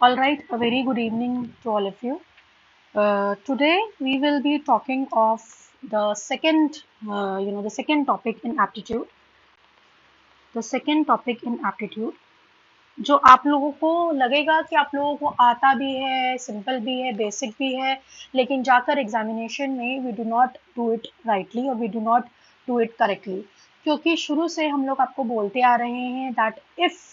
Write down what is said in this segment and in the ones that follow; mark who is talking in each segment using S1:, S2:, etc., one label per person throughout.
S1: All right, a very good evening to all of you. Today we will be talking of the the second topic in aptitude. The second topic in aptitude, जो आप लोगों को लगेगा कि आप लोगों को आता भी है, सिंपल भी है, बेसिक भी है, लेकिन जाकर एग्जामिनेशन में we do not do it rightly और we do not do it correctly, क्योंकि शुरू से हम लोग आपको बोलते आ रहे हैं that if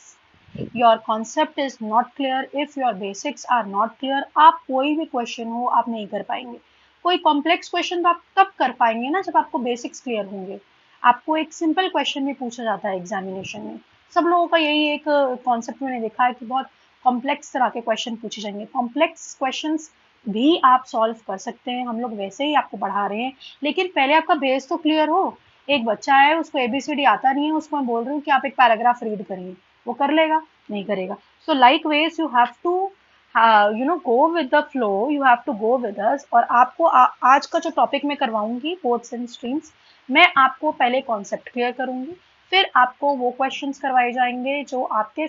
S1: your concept is not clear, if your basics are not clear, आप कोई भी क्वेश्चन हो आप नहीं कर पाएंगे। कोई कॉम्प्लेक्स क्वेश्चन तो आप तब कर पाएंगे ना जब आपको बेसिक्स क्लियर होंगे। आपको एक सिंपल क्वेश्चन भी पूछा जाता है एग्जामिनेशन में। सब लोगों का यही एक कॉन्सेप्ट मैंने देखा है कि बहुत कॉम्प्लेक्स तरह के क्वेश्चन पूछे जाएंगे। कॉम्प्लेक्स क्वेश्चंस भी आप सॉल्व कर सकते हैं, हम लोग वैसे ही आपको पढ़ा रहे हैं, लेकिन पहले आपका बेस तो क्लियर हो। एक बच्चा है, उसको एबीसीडी आता नहीं है, उसको मैं बोल रही हूँ कि आप एक पैराग्राफ रीड करिए, वो कर लेगा? नहीं करेगा। So likewise you have to go with the flow, you have to go with us. और आपको आज का जो टॉपिक मैं करवाऊंगी बोथ्स एंड स्ट्रीम्स, मैं आपको पहले कॉन्सेप्ट क्लियर करूंगी, फिर आपको वो क्वेश्चंस करवाए जाएंगे जो आपके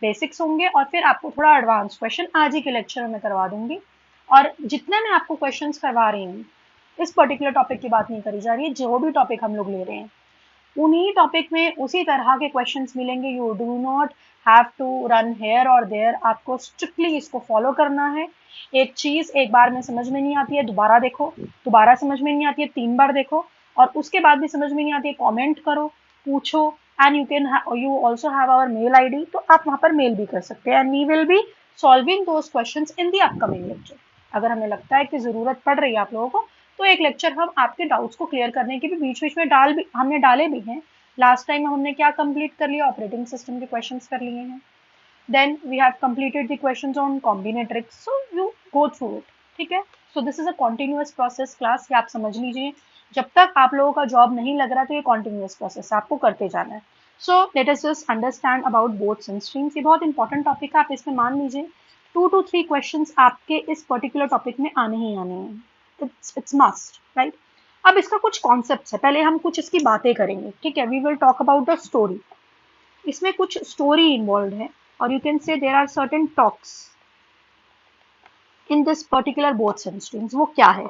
S1: बेसिक्स होंगे, और फिर आपको थोड़ा एडवांस क्वेश्चन आज ही के लेक्चर में करवा दूंगी। और जितने मैं आपको क्वेश्चंस करवा रही हूँ, इस पर्टिकुलर टॉपिक की बात नहीं करी जा रही है, जो भी टॉपिक हम लोग ले रहे हैं उन्हीं टॉपिक में उसी तरह के क्वेश्चंस मिलेंगे। You do not have to run here और देयर, आपको स्ट्रिक्टली इसको फॉलो करना है। एक चीज एक बार में समझ में नहीं आती है, दोबारा देखो, दोबारा समझ में नहीं आती है, 3 बार देखो, और उसके बाद भी समझ में नहीं आती है, कमेंट करो, पूछो। And you also have our mail ID, तो आप वहां पर मेल भी कर सकते हैं, and we will be solving those questions in the upcoming lecture. अगर हमें लगता है कि जरूरत पड़ रही है आप लोगों को, तो एक लेक्चर हम आपके डाउट्स को क्लियर करने के भी बीच बीच में हमने डाले भी हैं। लास्ट टाइम हमने क्या कंप्लीट कर लिया? ऑपरेटिंग सिस्टम के क्वेश्चंस कर लिए हैं। Then we have completed the questions on combinatorics, so you go through it. ठीक है, so this is a continuous process class, ये आप समझ लीजिए। जब तक आप लोगों का जॉब नहीं लग रहा तो ये कॉन्टिन्यूअस प्रोसेस आपको करते जाना है। So let us just understand about boats and streams. ये बहुत इंपॉर्टेंट टॉपिक है, आप इसमें मान लीजिए 2 to 3 क्वेश्चंस आपके इस पर्टिकुलर टॉपिक में आने ही आने हैं। It's must, right? अब इसका कुछ कॉन्सेप्ट है, पहले हम कुछ इसकी बातें करेंगे। ठीक है, we will talk about the story. इसमें कुछ स्टोरी इन्वॉल्व है, और you can say there are certain talks in this particular boats and streams. वो क्या है?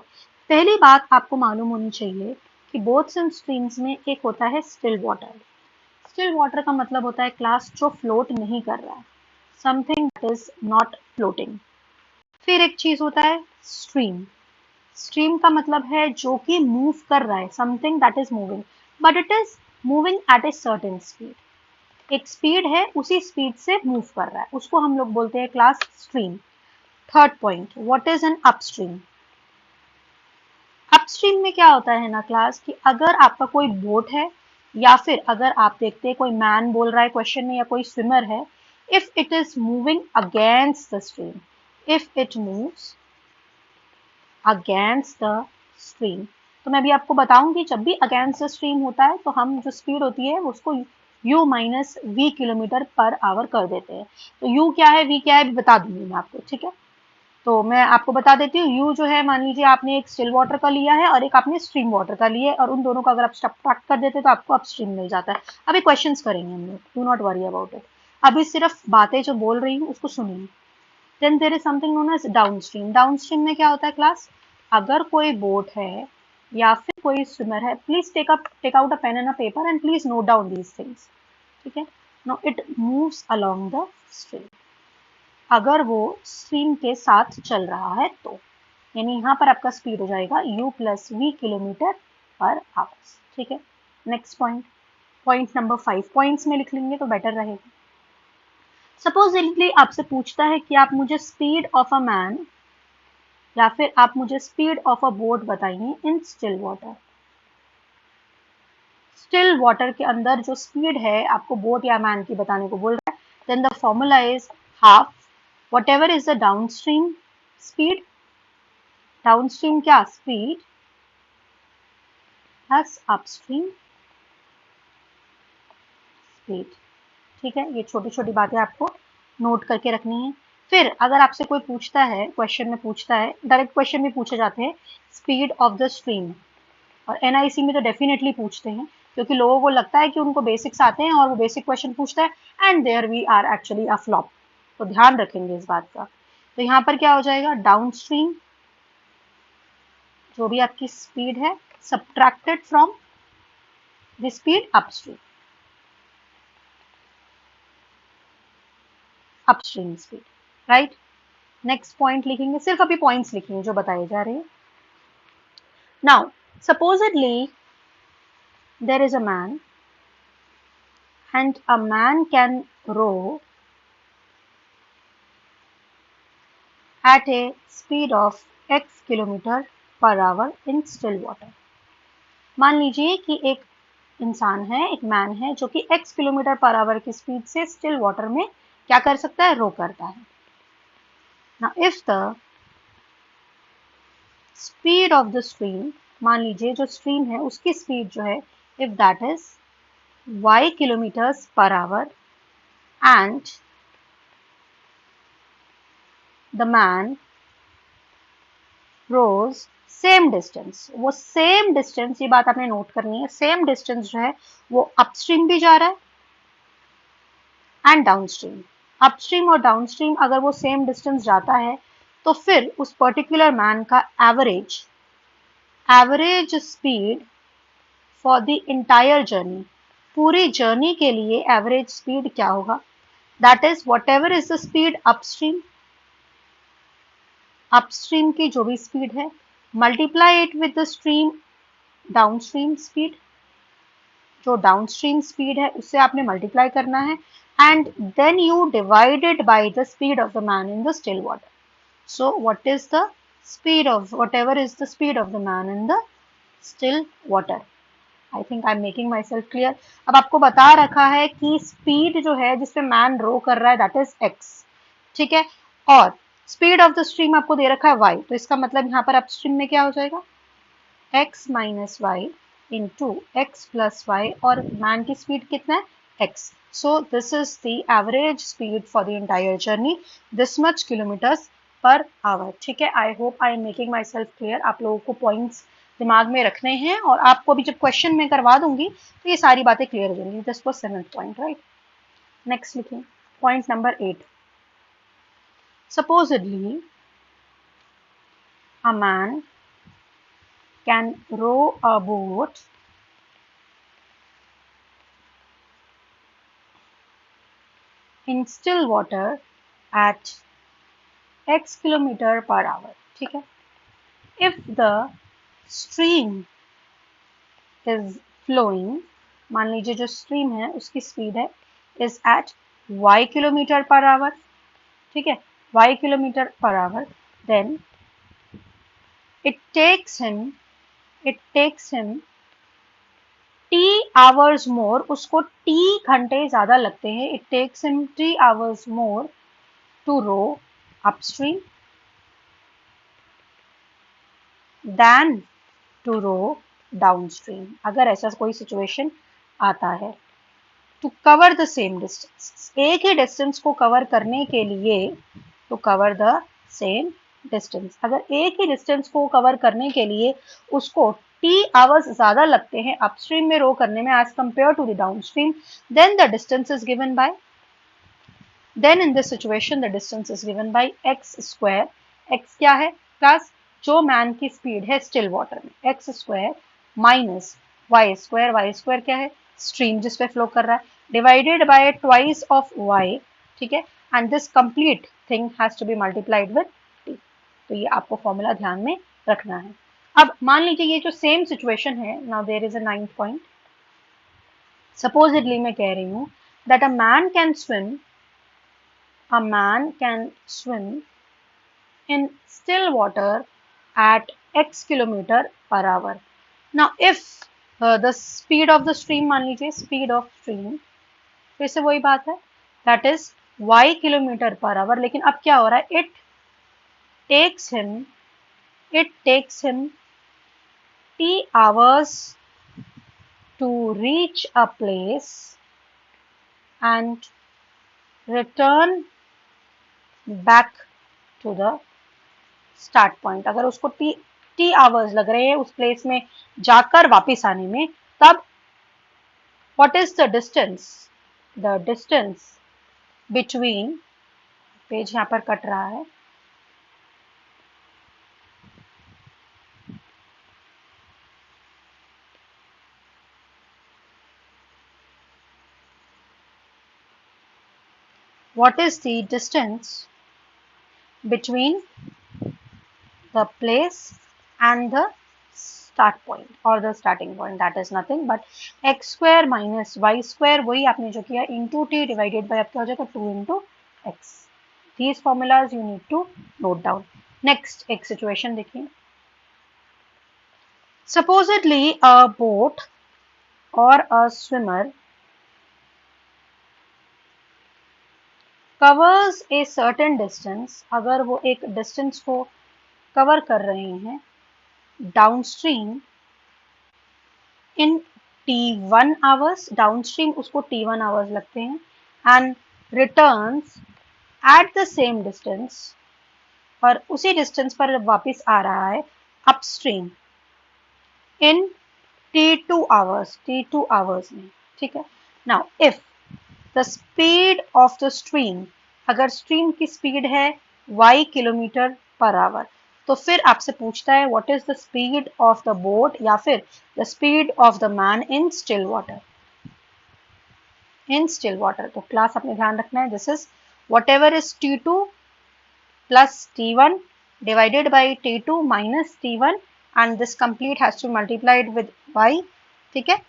S1: पहली बात आपको मालूम होनी चाहिए कि बोथ्स एंड स्ट्रीम्स में एक होता है स्टिल वाटर। स्टिल वाटर का मतलब होता है क्लास जो फ्लोट नहीं कर रहा है, something that is not floating. फिर एक चीज होता है स्ट्रीम। स्ट्रीम का मतलब है जो कि मूव कर रहा है, something that is moving, but it is moving at a certain speed. एक स्पीड है, उसी स्पीड से मूव कर रहा है, उसको हम लोग बोलते हैं class stream. Third point, what is an upstream? Upstream में क्या होता है ना क्लास, कि अगर आपका कोई बोट है, या फिर अगर आप देखते हैं कोई मैन बोल रहा है क्वेश्चन में, या कोई स्विमर है, if it is moving against the stream, if it moves against the stream, तो मैं भी आपको बताऊंगी जब भी अगेंस्ट द स्ट्रीम होता है तो हम जो स्पीड होती है उसको u minus v kilometre per hour कर देते हैं। तो u क्या है, v क्या है, भी बता दूंगी मैं आपको। ठीक है, तो मैं आपको बता देती हूँ। u जो है, मान लीजिए आपने एक स्टिल वाटर का लिया है और एक आपने स्ट्रीम वाटर का लिया है, और उन दोनों का अगर आप सब्ट्रैक्ट कर देते तो आपको अपस्ट्रीम मिल जाता है। अभी क्वेश्चंस करेंगे हम लोग, do not worry about it. अभी सिर्फ बातें जो बोल रही हूँ उसको सुनिए। Then there is something known as downstream. Downstream में क्या होता है क्लास, अगर कोई बोट है या फिर कोई स्विमर है, please take out a pen and a paper and please note down these things. ठीक है, no it moves along the stream. अगर वो स्ट्रीम के साथ चल रहा है तो, यानी यहाँ पर आपका स्पीड हो जाएगा u plus v kilometre per hours. ठीक है, next point, point number 5, points में लिख लेंगे तो बेटर रहेगा। सपोजिटली आपसे पूछता है कि आप मुझे स्पीड ऑफ अ मैन या फिर आप मुझे स्पीड ऑफ अ बोट बताइए इन स्टिल वाटर। स्टिल वाटर के अंदर जो स्पीड है आपको बोट या मैन की बताने को बोल रहा है। Then the formula is half whatever is the downstream speed, downstream क्या स्पीड, प्लस अपस्ट्रीम स्पीड। ठीक है, ये छोटी छोटी बातें आपको नोट करके रखनी है। फिर अगर आपसे कोई पूछता है, क्वेश्चन में पूछता है, डायरेक्ट क्वेश्चन भी पूछे जाते हैं, स्पीड ऑफ द स्ट्रीम, और एनआईसी में तो डेफिनेटली पूछते हैं, क्योंकि लोगों को लगता है कि उनको बेसिक्स आते हैं और वो बेसिक क्वेश्चन पूछता है, and there we are actually a flop. तो ध्यान रखेंगे इस बात का। तो यहाँ पर क्या हो जाएगा, डाउन स्ट्रीम जो भी आपकी स्पीड है subtracted from the speed upstream, upstream speed, right. Next point लिखेंगे, सिर्फ अभी पॉइंट्स लिखेंगे जो बताए जा रहे हैं। Now supposedly there is a man and a man can row at a speed of x kilometer per hour in still water। मान लीजिए कि एक इंसान है, एक मैन है जो कि x किलोमीटर पर आवर की स्पीड से स्टिल वाटर में क्या कर सकता है, रो करता है। Now if the speed of the stream, मान लीजिए जो स्ट्रीम है उसकी स्पीड जो है if that is y kilometers per hour and the man rows same distance, वो सेम डिस्टेंस, ये बात आपने नोट करनी है, सेम डिस्टेंस जो है वो अपस्ट्रीम भी जा रहा है एंड डाउनस्ट्रीम। अपस्ट्रीम और डाउनस्ट्रीम अगर वो सेम डिस्टेंस जाता है तो फिर उस पर्टिकुलर मैन का average speed for the entire journey, पूरी जर्नी के लिए एवरेज स्पीड क्या होगा, that is whatever is the speed upstream, upstream की जो भी स्पीड है, multiply it with the stream downstream speed, जो डाउनस्ट्रीम स्पीड है उससे आपने मल्टीप्लाई करना है and then you divided by the speed of the man in the still water. So what is the speed of whatever is the speed of the man in the still water. I think I am making myself clear. अब आपको बता रखा है कि speed जो है जिसपे man रो कर रहा है दैट इज एक्स, ठीक है, और स्पीड ऑफ द स्ट्रीम आपको दे रखा है y, तो इसका मतलब यहाँ पर अपस्ट्रीम में क्या हो जाएगा, x minus y into x plus y, और मैन की स्पीड कितना है x। So this is the average speed for the entire journey, this much kilometres per hour, ठीक है। I hope I am making myself clear. आप लोगों को points दिमाग में रखने हैं और आपको अभी जब क्वेश्चन में करवा दूंगी तो ये सारी बातें क्लियर हो जाएंगी। This was 7th point, right. Next लिखिए point number 8। Supposedly, a man can row a boat in still water at x kilometer per hour, ठीक है। If the stream is flowing, मान लीजिए जो स्ट्रीम है उसकी स्पीड है is at y kilometre per hour, ठीक है, y kilometer per hour, then it takes him t hours more, उसको t घंटे ज्यादा लगते हैं, it takes him t hours more to row upstream than to row downstream। अगर ऐसा कोई सिचुएशन आता है, to cover the same distance, एक ही डिस्टेंस को कवर करने के लिए, to cover the same distance, अगर एक ही डिस्टेंस को कवर करने के लिए उसको t आवर्स ज्यादा लगते हैं अपस्ट्रीम में रो करने में as compare to the downstream, then the distance is given by, then in this situation the distance is given by x square, x क्या है प्लस जो मैन की स्पीड है स्टिल वाटर में x square minus y square क्या है stream जिस पे फ्लो कर रहा है, divided by twice of y, ठीक है, and this complete thing has to be multiplied with t। तो ये आपको फॉर्मूला ध्यान में रखना है। अब मान लीजिए ये जो सेम सिचुएशन है, now there is a 9th point. Supposedly मैं कह रही हूं that a man can swim in still water at x kilometer per hour। Now if the speed of the stream, मान लीजिए speed of stream फिर से वही बात है that is y kilometer per hour, लेकिन अब क्या हो रहा है, takes him t hours to reach a place and return back to the start point. अगर उसको टी आवर्स लग रहे हैं उस प्लेस में जाकर वापस आने में, तब what is the distance between page यहाँ पर कट रहा है। What is the distance between the place and the start point or the starting point? That is nothing but x square minus y square, वही आपने जो किया into t divided by आपका हो जाएगा 2 into x. These formulas you need to note down. Next एक situation देखिए. Supposedly a boat or a swimmer covers a certain distance, अगर वो एक distance को cover कर रहे हैं downstream in t1 hours, downstream उसको t1 hours लगते हैं, and returns at the same distance, और उसी distance पर वापस आ रहा है upstream in t2 hours में, ठीक है. Now if the speed of the stream, अगर stream की speed है y किलोमीटर पर आवर, तो फिर आपसे पूछता है what is the speed of the boat या फिर the speed of the man in still water. In still water, तो क्लास आपने ध्यान रखना है, this is whatever is t2 plus t1 divided by t2 minus t1 and this complete has to be multiplied with y, ठीक है.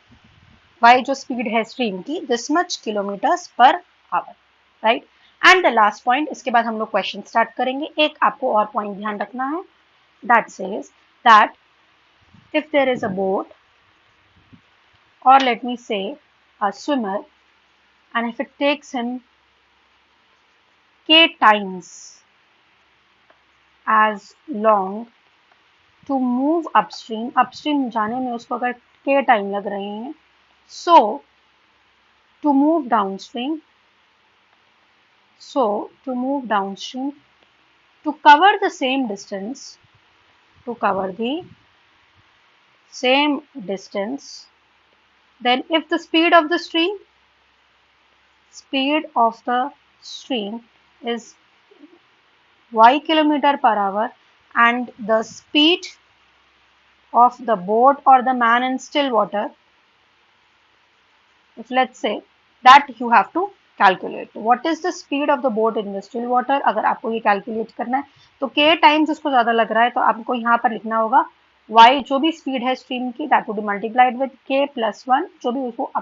S1: y जो स्पीड है स्ट्रीम की this much kilometres per hour, right. And the last point, इसके बाद हम लोग क्वेश्चन स्टार्ट करेंगे. एक आपको और पॉइंट ध्यान रखना है, that says that if there is a boat or let me say a swimmer and if it takes him k times as long to move upstream, upstream जाने में उसको अगर k टाइम लग रहे हैं, so to move downstream, to cover the same distance, then if the speed of the stream is y kilometer per hour and the speed of the boat or the man in still water, if let's say that you have to calculate what is the speed of the boat in the still water. अगर आपको ये calculate करना है तो k times उसको ज़्यादा लग रहा है, तो आपको यहाँ पर लिखना होगा y जो भी speed है stream की that would be multiplied with k plus 1, जो भी उसको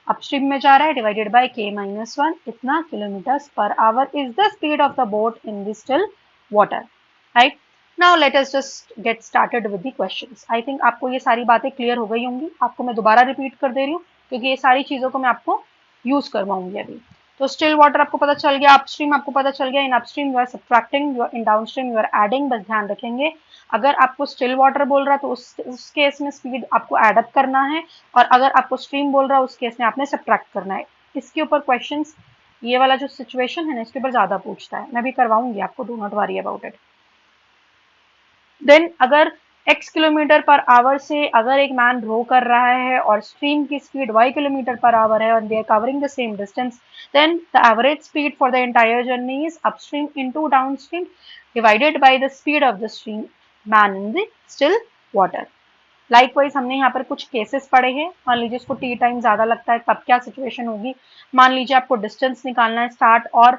S1: upstream में जा रहा है divided by k minus 1, इतना kilometers per hour is the speed of the boat in the still water, right. Now let us just get started with the questions. I think आपको ये सारी बातें clear हो गई होंगी. आपको मैं दोबारा repeat कर दे रही हूँ क्योंकि ये सारी चीज़ों को मैं आपको यूज करवाऊंगी अभी. तो स्टिल वाटर आपको पता चल गया, अपस्ट्रीम आपको पता चल गया. In upstream you are subtracting, in downstream you are adding. बस ध्यान रखेंगे अगर आपको स्टिल वाटर बोल रहा है तो उस केस में स्पीड आपको एड अप करना है, और अगर आपको स्ट्रीम बोल रहा है उस केस में आपने सब्ट्रैक्ट करना है. इसके ऊपर क्वेश्चंस, ये वाला जो सिचुएशन है ना इसके ऊपर ज्यादा पूछता है. मैं भी करवाऊंगी आपको, do not worry about it. Then अगर x किलोमीटर पर आवर से अगर एक मैन रो कर रहा है और स्ट्रीम की speed y kilometre per hour है और they are covering the same distance, then the average speed for the entire journey is upstream into downstream divided by the speed of the stream man in the still water. Likewise हमने यहाँ पर कुछ cases पढ़े हैं. मान लीजिए उसको T time ज्यादा लगता है तब क्या सिचुएशन होगी. मान लीजिए आपको डिस्टेंस निकालना है स्टार्ट और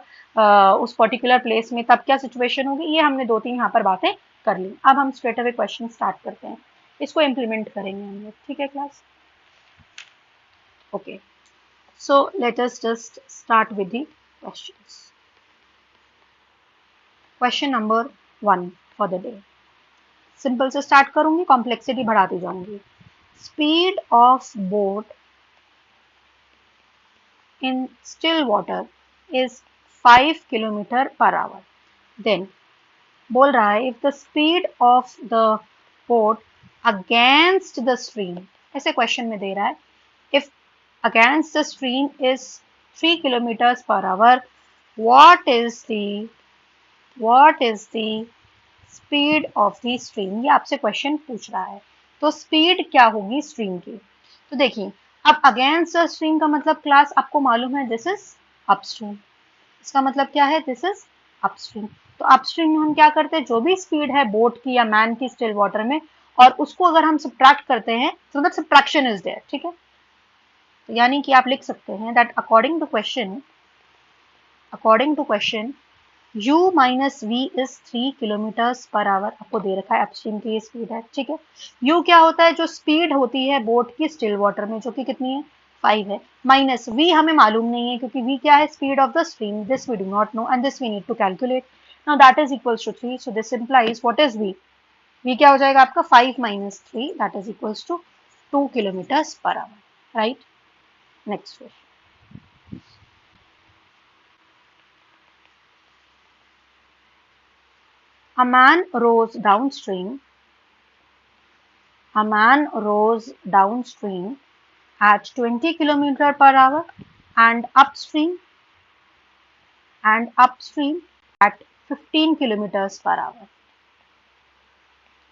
S1: उस पर्टिकुलर प्लेस में, तब क्या सिचुएशन होगी. ये हमने 2-3 यहाँ पर बातें कर ली. अब हम स्ट्रेट अवे क्वेश्चन स्टार्ट करते हैं, इसको इम्प्लीमेंट करेंगे हम लोग, ठीक है class. Okay, so let us just start with the questions. Question number 1 for the day. Simple से स्टार्ट करूंगी, कॉम्प्लेक्सिटी बढ़ाती जाऊंगी. Speed of boat in still water is 5 kilometre per hour. Then बोल रहा है if the speed of the boat against the stream, ऐसे question में दे रहा है if against the stream is 3 kilometres per hour, what is the speed of the stream. ये आपसे क्वेश्चन पूछ रहा है. तो स्पीड क्या होगी स्ट्रीम की. तो देखिए अब अगेंस्ट द स्ट्रीम का मतलब क्लास आपको मालूम है दिस इज अपस्ट्रीम. इसका मतलब क्या है, दिस इज अपस्ट्रीम। तो अपस्ट्रीम में हम क्या करते हैं, जो भी स्पीड है बोट की या मैन की स्टिल वाटर में, और उसको अगर हम सब्ट्रैक्ट करते हैं, तो मतलब सब्ट्रैक्शन इज देयर, ठीक है। तो यानी कि आप लिख सकते हैं that according to question u minus v is 3 kilometres per hour. आपको दे रखा है अपस्ट्रीम की ये स्पीड है, ठीक है। u क्या होता है, जो स्पीड होती है बोट की स्टिल वाटर में, जो कि कितनी है 5 है, माइनस v हमें मालूम नहीं है क्योंकि v क्या है, speed of the stream, this we do not know and this we need to calculate. Now that is equals to 3, so this implies what is v, v क्या हो जाएगा आपका 5 minus 3, that is equals to 2 kilometres per hour, right. Next question, a man rows downstream at 20 kilometer per hour and upstream at 15 kilometers per hour.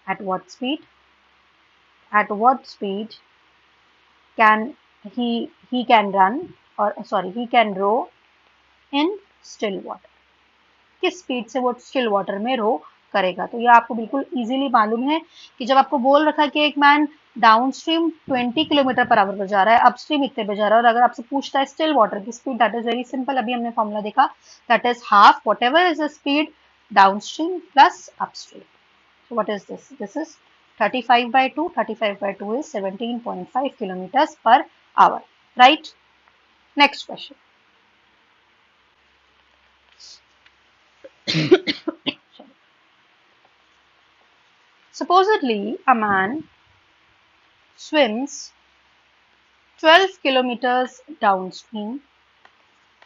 S1: At what speed can he can run, or sorry, he can row in still water? किस speed से वो still water में रो करेगा? तो ये आपको बिल्कुल easily मालूम है कि जब आपको बोल रखा है कि एक man downstream 20 kilometre per our पर जा रहा है, अपस्ट्रीम इतने पे जा रहा है, और अगर आपसे पूछता है स्टिल वाटर की speed, that is very simple, अभी हमने फॉर्मूला देखा, that is half what ever is the speed downstream plus upstream. So what is this? This is 35 by 2. 35 by 2 is 17.5 kilometers per hour. Right? Next question. Supposedly, a man swims 12 kilometers downstream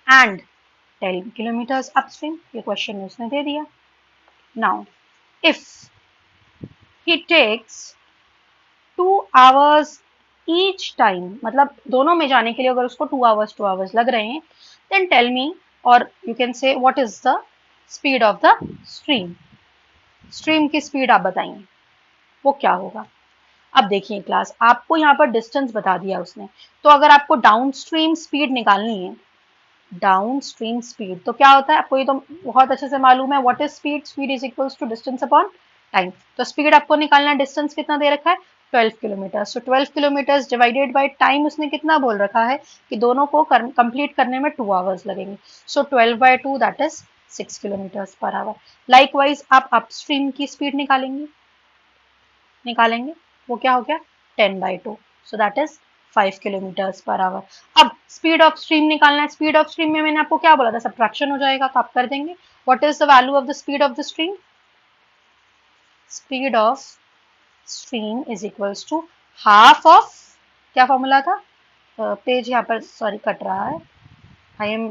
S1: and 10 kilometers upstream. ये question उसने दे दिया. Now, if he takes 2 hours each time, मतलब दोनों में जाने के लिए अगर उसको 2 hours लग रहे हैं, then tell me, or you can say what is the speed of the stream. Stream की स्पीड आप बताइए वो क्या होगा। अब देखिए क्लास, आपको यहाँ पर डिस्टेंस बता दिया उसने, तो अगर आपको डाउन स्ट्रीम स्पीड निकालनी है, डाउन स्ट्रीम स्पीड तो क्या होता है, आपको ये तो बहुत अच्छे से मालूम है, what is speed, speed is equals to distance upon time. तो स्पीड आपको निकालना है, डिस्टेंस कितना दे रखा है 12 kilometre, so 12 kilometre divided by time उसने कितना बोल रखा है कि दोनों को कंप्लीट करने में 2 आवर्स लगेंगे, so 12 by 2 that is 6 kilometre per hour. Likewise आप अपस्ट्रीम की स्पीड निकालेंगे, वो क्या हो गया 10 by 2, so that is 5 kilometre per hour. अब स्पीड ऑफ स्ट्रीम निकालना है, स्पीड ऑफ स्ट्रीम में मैंने आपको क्या बोला था, सब्ट्रैक्शन हो जाएगा, तो आप कर देंगे। What is the value of the speed of the stream, speed of stream is equals to half of, क्या फॉर्मूला था, पेज यहाँ पर सॉरी कट रहा है, I am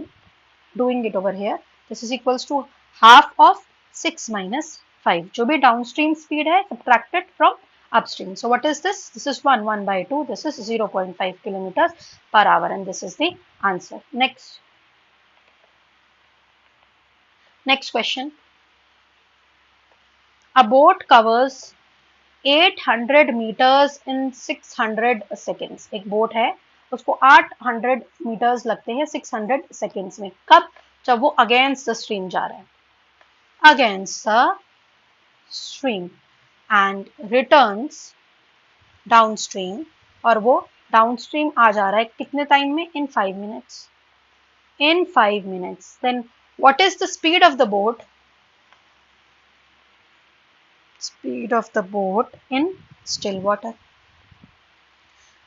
S1: doing it over here, this is equals to half of 6 minus 5, जो भी downstream speed है subtracted from upstream. So what is this? This is 1 by 2. This is 0.5 kilometers per hour, and this is the answer. Next question. A boat covers 800 meters in 600 seconds. एक boat है, उसको 800 meters लगते हैं 600 seconds में। कब? जब वो against the stream जा रहा है, against the stream, and returns downstream, और वो डाउनस्ट्रीम आ जा रहा है कितने टाइम में, in 5 minutes, in 5 minutes. Then what is the speed of the boat, speed of the boat in still water,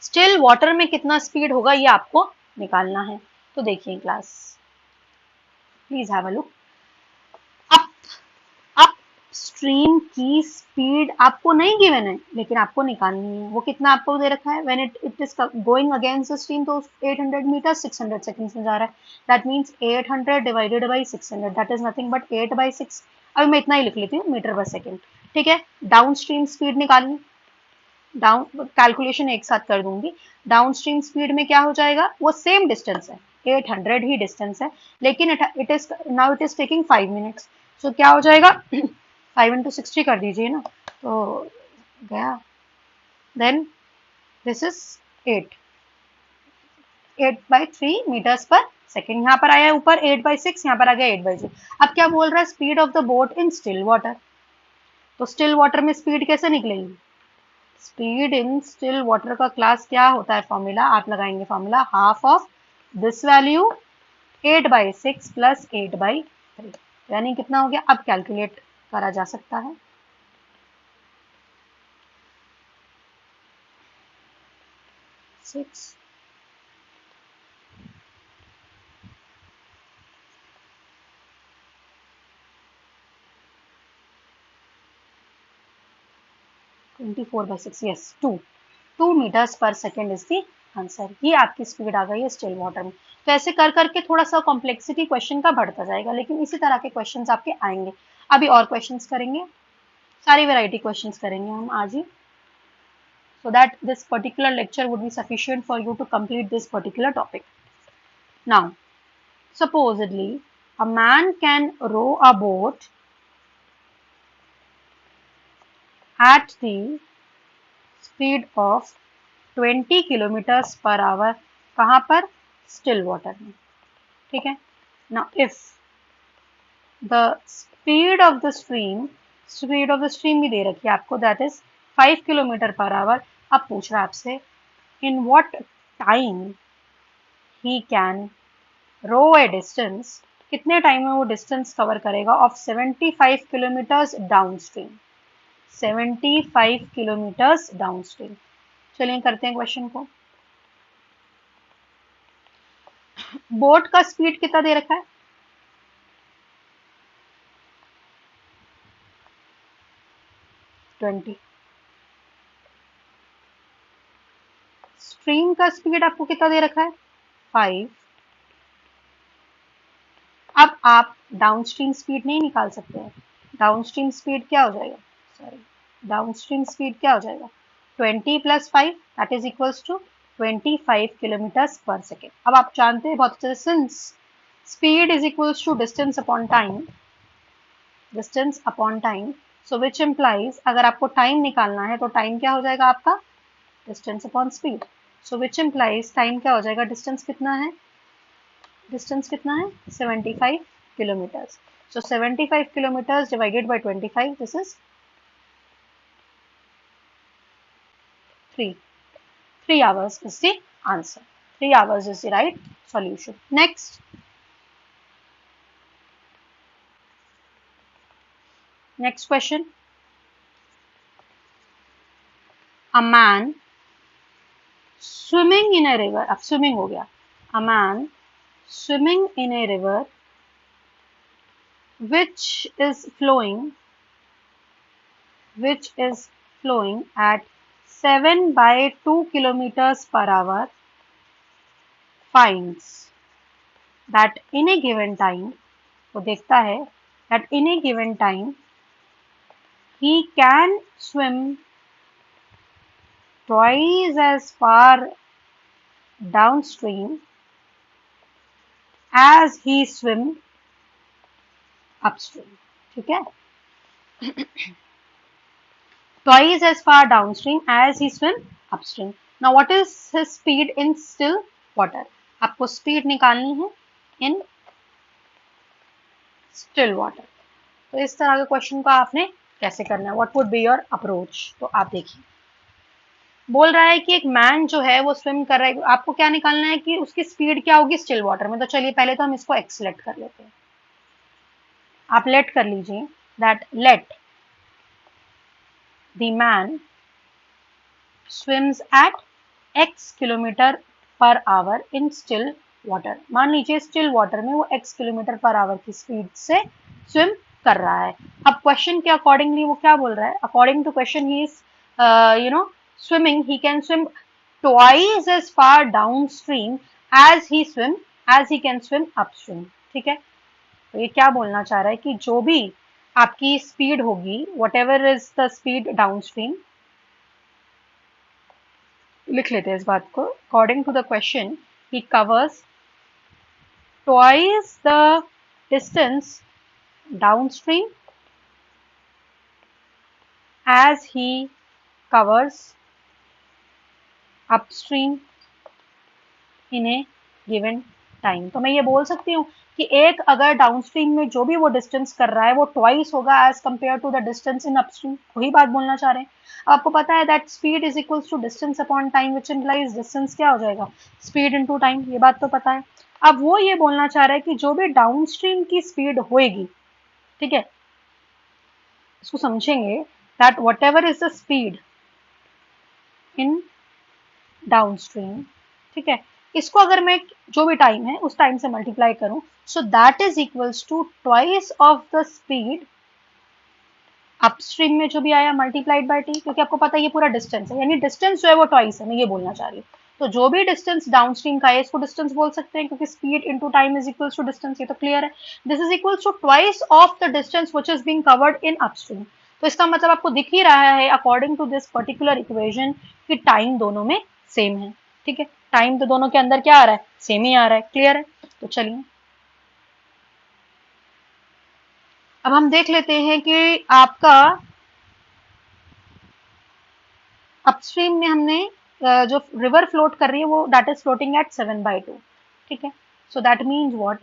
S1: still water में कितना स्पीड होगा ये आपको निकालना है। तो देखिए class, please have a look, stream की स्पीड आपको नहीं गिवन है, लेकिन आपको निकालनी है। वो कितना आपको दे रखा है, when it is going against the stream, तो 800 मीटर 600 सेकंड्स में जा रहा है, that means 800 divided by 600, that is nothing but 8 by 6। अभी मैं इतना ही लिख लेती हूँ, मीटर पर सेकंड, ठीक है। डाउन स्ट्रीम स्पीड निकालनी, डाउन कैलकुलेशन एक साथ कर दूंगी। डाउन स्ट्रीम स्पीड में क्या हो जाएगा, वो सेम डिस्टेंस है, 800 ही डिस्टेंस है, लेकिन इट इज टेकिंग 5 मिनट्स, सो क्या हो जाएगा 5 into 60 कर दीजिए ना, तो गया, then this is 8 by 3 meters per second यहाँ पर आया है ऊपर 8/6, यहाँ पर आ गया 8/6। अब क्या बोल रहा है, speed of the boat in still water. तो स्टिल वाटर में स्पीड कैसे निकलेगी, स्पीड इन स्टिल वाटर का क्लास क्या होता है, फॉर्मूला आप लगाएंगे, formula half of this value 8/6 plus 8/3, यानी कितना हो गया, अब कैलकुलेट करा जा सकता है। सिक्स 24/6, यस 2 मीटर्स पर सेकेंड इज दी आंसर। ये आपकी स्पीड आ गई है स्टिल वाटर में। तो ऐसे कर करके थोड़ा सा कॉम्प्लेक्सिटी क्वेश्चन का बढ़ता जाएगा, लेकिन इसी तरह के क्वेश्चंस आपके आएंगे। अभी और क्वेश्चंस करेंगे, सारी वैरायटी क्वेश्चंस करेंगे हम आज ही, so that this particular lecture would be sufficient for you to complete this particular topic. Now, supposedly a man can row a boat at the speed of 20 kilometers per hour, कहाँ पर, still water में, ठीक है। Now if the speed of the stream भी दे रखी है आपको, that is 5 kilometre per hour. अब पूछ रहा है आपसे in what time he can row a distance, कितने टाइम में वो डिस्टेंस कवर करेगा of 75 kilometres downstream, 75 kilometres downstream. चलिए करते हैं क्वेश्चन को। बोट का स्पीड कितना दे रखा है, 20। स्ट्रीम का स्पीड आपको कितना दे रखा है, 5। अब आप डाउनस्ट्रीम स्पीड नहीं निकाल सकते हैं। डाउनस्ट्रीम स्पीड क्या हो जाएगा, डाउनस्ट्रीम स्पीड क्या हो जाएगा, 20 + 5 that is equals to 25 kilometres per second. अब आप जानते हैं बहुत अच्छे से, since speed is equals to distance upon time, so which implies अगर आपको टाइम निकालना है तो टाइम क्या हो जाएगा आपका, distance upon speed. So which implies time क्या हो जाएगा, डिस्टेंस कितना है, 75 kilometers. So 75 kilometers divided by 25, this is 3. 3 hours is the answer. 3 hours is the right solution. Next question. A man swimming in a river, अब swimming हो गया, a man swimming in a river which is flowing at 7/2 kilometers per hour finds that in a given time, वो देखता है that in a given time he can swim twice as far downstream as he swim upstream, ठीक है, twice as far downstream as he swim upstream. Now what is his speed in still water, आपको speed निकालनी है इन still water. तो इस तरह के question को आपने कैसे करना है, what would be your approach. तो आप देखिए, बोल रहा है कि एक मैन जो है वो स्विम कर रहा है, आपको क्या निकालना है कि उसकी स्पीड क्या होगी स्टिल वाटर में। तो चलिए पहले तो हम इसको एक्स लेट कर लेते हैं, आप लेट कर लीजिए, that let the man swims at x kilometre per hour in still water. मान लीजिए स्टिल वाटर में वो x किलोमीटर पर आवर की स्पीड से स्विम कर रहा है। अब क्वेश्चन के अकॉर्डिंगली वो क्या बोल रहा है, according to question he is swimming, he can swim twice as far downstream as he can swim upstream, ठीक है। तो ये क्या बोलना चाह रहा है कि जो भी आपकी स्पीड होगी, whatever is the speed downstream, लिख लेते हैं इस बात को, according to the question he covers twice the distance downstream as he covers upstream in a given time. तो मैं ये बोल सकती हूँ कि एक अगर डाउनस्ट्रीम में जो भी वो डिस्टेंस कर रहा है वो ट्वाइस होगा as compare to the distance in upstream. वही बात बोलना चाह रहे हैं। आपको पता है that speed is equals to distance upon time, which implies distance क्या हो जाएगा, स्पीड इनटू टाइम। ये बात तो पता है। अब वो ये बोलना चाह रहा है कि जो भी डाउनस्ट्रीम की स्पीड होएगी, ठीक है, इसको समझेंगे that what ever is the speed in downstream, ठीक है, इसको अगर मैं जो भी टाइम है उस टाइम से मल्टीप्लाई करूं, so that is equals to twice of the speed upstream में जो भी आया मल्टीप्लाइड बाय टी, क्योंकि आपको पता है ये पूरा डिस्टेंस है, यानी डिस्टेंस जो है वो ट्वाइस है, मैं ये बोलना चाह रही हूँ। तो जो भी डिस्टेंस डाउनस्ट्रीम का है इसको डिस्टेंस बोल सकते हैं, क्योंकि speed into time is equals to distance, ये तो क्लियर है। This is equals to twice of the distance which is being covered in upstream. तो इसका मतलब आपको दिख ही रहा है according to this particular equation कि टाइम दोनों में सेम है, ठीक है, टाइम तो दोनों के अंदर क्या आ रहा है, सेम ही आ रहा है, क्लियर है। तो चलिए अब हम देख लेते हैं कि आपका अपस्ट्रीम में हमने जो रिवर फ्लोट कर रही है वो दैट इज फ्लोटिंग एट 7/2, ठीक है। So that means what,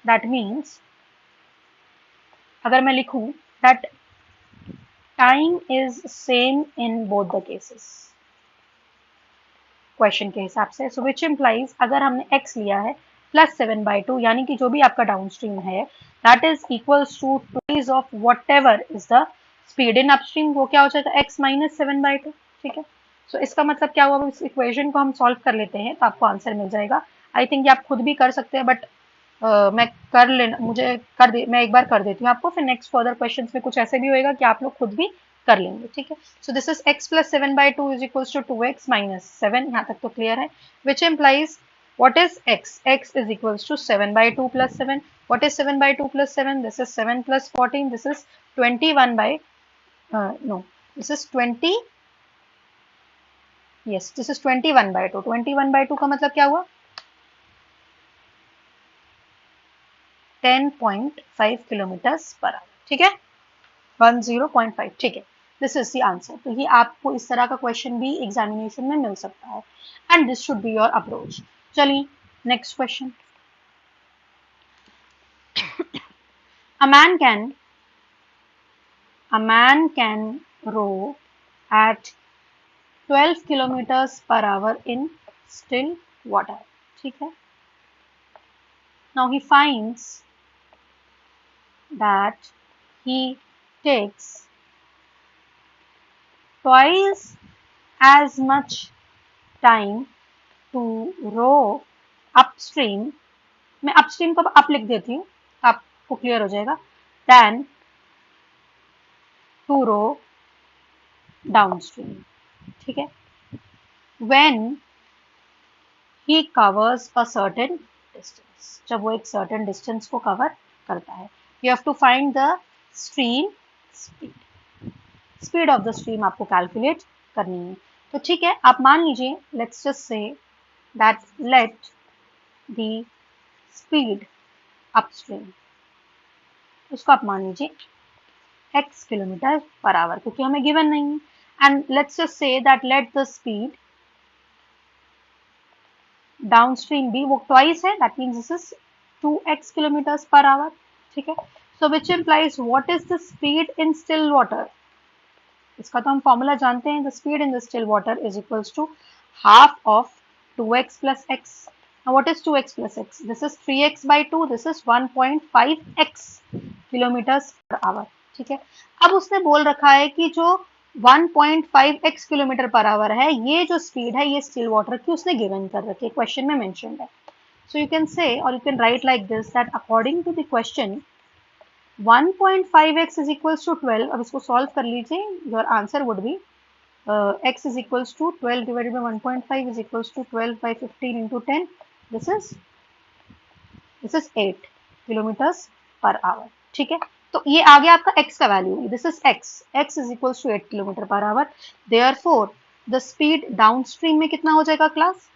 S1: that means अगर मैं लिखूं that time is same in both the cases question के हिसाब से, सो विच इम्प्लाइज अगर हमने x लिया है +7/2, यानी कि जो भी आपका डाउनस्ट्रीम है that is equals to twice of whatever is the speed in upstream, वो क्या हो जाएगा x - 7/2, ठीक है। सो इसका मतलब क्या हुआ, इस इक्वेशन को हम सॉल्व कर लेते हैं तो आपको आंसर मिल जाएगा। आई थिंक ये आप खुद भी कर सकते हैं, बट मैं कर लेना, मुझे कर दे, मैं एक बार कर देती हूँ आपको, फिर नेक्स्ट फर्दर क्वेश्चंस में कुछ ऐसे भी होएगा कि आप लोग खुद भी कर लेंगे, ठीक है। So this is x + 7/2 is equals to 2x - 7, यहाँ तक तो क्लियर है, which implies what is x, x is equals to 7/2 + 7, what is 7/2 + 7, this is 7 + 14, this is 21 by no, this is 20, yes, this is 21/2, 21/2 का मतलब क्या हुआ, 10.5 kilometres per hour, ठीक है, 10.5, ठीक है। This is the answer. तो ये आपको इस तरह का क्वेश्चन भी एग्जामिनेशन में मिल सकता है, and this should be your approach. चलिए next question. a man can a man can row at 12 kilometers per hour in still water, ठीक है। now he finds that he takes twice as much time to row upstream, मैं upstream को up लिख देती हूँ, आपको clear हो जाएगा, than to row downstream, ठीक है, when he covers a certain distance, जब वो एक certain distance को cover करता है। you have to find the stream speed of the stream आपको calculate करनी है। तो ठीक है, आप मान लीजिए, let's just say that let the speed upstream, उसको आप मान लीजिए x किलोमीटर पर आवर, क्योंकि हमें गिवन नहीं है, and let's just say that let the speed downstream भी वो ट्वाइस है, that means this is 2x kilometres per hour, ठीक है। So which implies what is the speed in still water, इसका तो हम फॉर्मूला जानते हैं, the speed in the still water is equals to half of 2x + x। Now what is 2x + x? This is 3x/2, this is 1.5x kilometres per hour, ठीक है। अब उसने बोल रखा है कि जो 1.5x किलोमीटर पर आवर है, ये जो स्पीड है ये स्टिल वाटर की उसने गिवन कर रखी है, क्वेश्चन में मेंशन्ड है। सो यू कैन से और you can write like this that according to the question 1.5x is equals to 12, अब इसको सॉल्व कर लीजिए, your answer would be x is equals to 12 divided by 1.5 is equals to 12 by 15 into 10, this is 8 kilometres per hour, ठीक है। तो ये आ गया आपका x का value, this is x is equals to 8 kilometre per our, therefore the speed downstream में कितना हो जाएगा क्लास,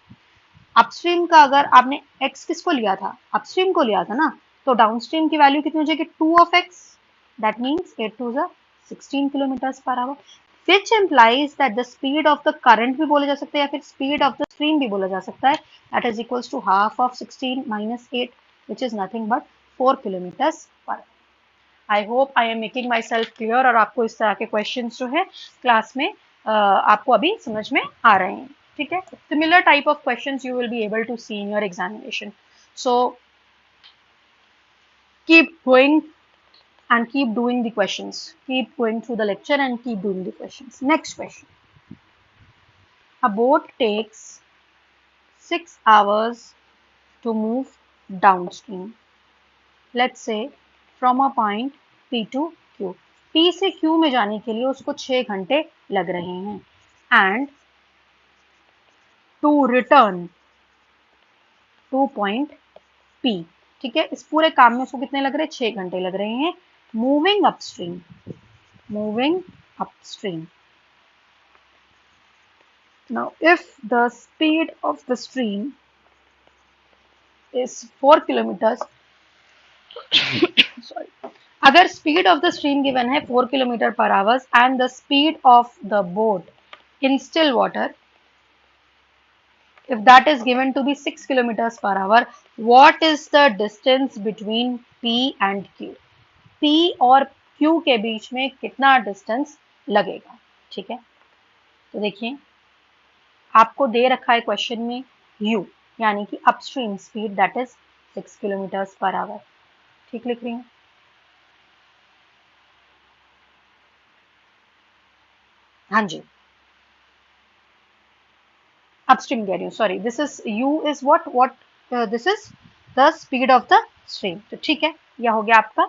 S1: अपस्ट्रीम का अगर आपने x किसको लिया था, अपस्ट्रीम को लिया था ना, तो डाउनस्ट्रीम की वैल्यू कितनी हो जाएगी, 2 of x, that means 8 2 16 kilometres per our. which implies that the speed of the current भी बोला जा सकता है या फिर speed of the stream भी बोला जा सकता है, that is equals to half of 16 minus 8, which is nothing but 4 kilometers per hour. I hope I am making myself clear और आपको इस तरह के questions जो है क्लास में आपको अभी समझ में आ रहे हैं, ठीक है. Similar type of questions you will be able to see in your examination. So keep going and keep doing the questions. Keep going through the lecture and keep doing the questions. Next question. A boat takes 6 hours to move downstream. Let's say from a point P to Q. P से Q में जाने के लिए उसको 6 घंटे लग रहे हैं. And to return to point P. ठीक है, इस पूरे काम में उसको कितने लग रहे हैं? 6 घंटे लग रहे हैं. Moving upstream. Now, if the speed of the stream is 4 kilometers, sorry, अगर speed of the stream given है 4 kilometer per hour and the speed of the boat in still water, if that is given to be 6 kilometers per hour, what is the distance between P and Q? P और Q के बीच में कितना distance लगेगा? ठीक है, तो देखिए आपको दे रखा है क्वेश्चन में U यानी कि upstream speed that is 6 kilometres per hour. ठीक लिख रही हूँ. हाँ जी, अपस्ट्रीम कह रही हूँ, sorry. This is U is what this is the speed of the stream. तो ठीक है, यह हो गया आपका.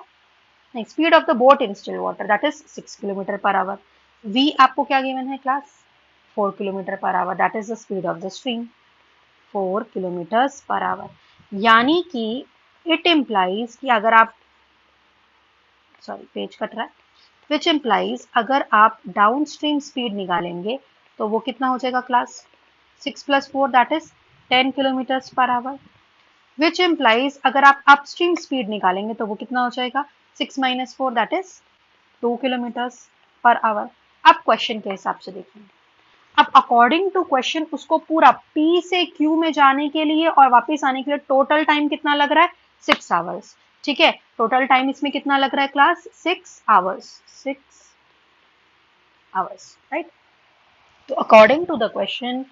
S1: नहीं, speed of the boat in still water that is 6 kilometre per our. V आपको क्या गिवन है class? 4 kilometre per our that is the speed of the stream. 4 kilometers per our यानी कि इट इम्प्लाइज कि अगर आप पेज कट रहा है, विच इम्प्लाइज अगर आप डाउन स्ट्रीम स्पीड निकालेंगे तो वो कितना हो जाएगा class? 6 + 4 that is 10 kilometres per our. Which implies अगर आप अपस्ट्रीम स्पीड निकालेंगे तो वो कितना हो जाएगा? 6 - 4 that is 2 kilometres per hour. अब क्वेश्चन के हिसाब से देखेंगे. अब अकॉर्डिंग टू क्वेश्चन उसको पूरा P से Q में जाने के लिए और वापस आने के लिए टोटल टाइम कितना लग रहा है? 6 आवर्स. ठीक है, टोटल टाइम इसमें कितना लग रहा है क्लास? 6 आवर्स. 6 hours, right. तो अकॉर्डिंग टू द क्वेश्चन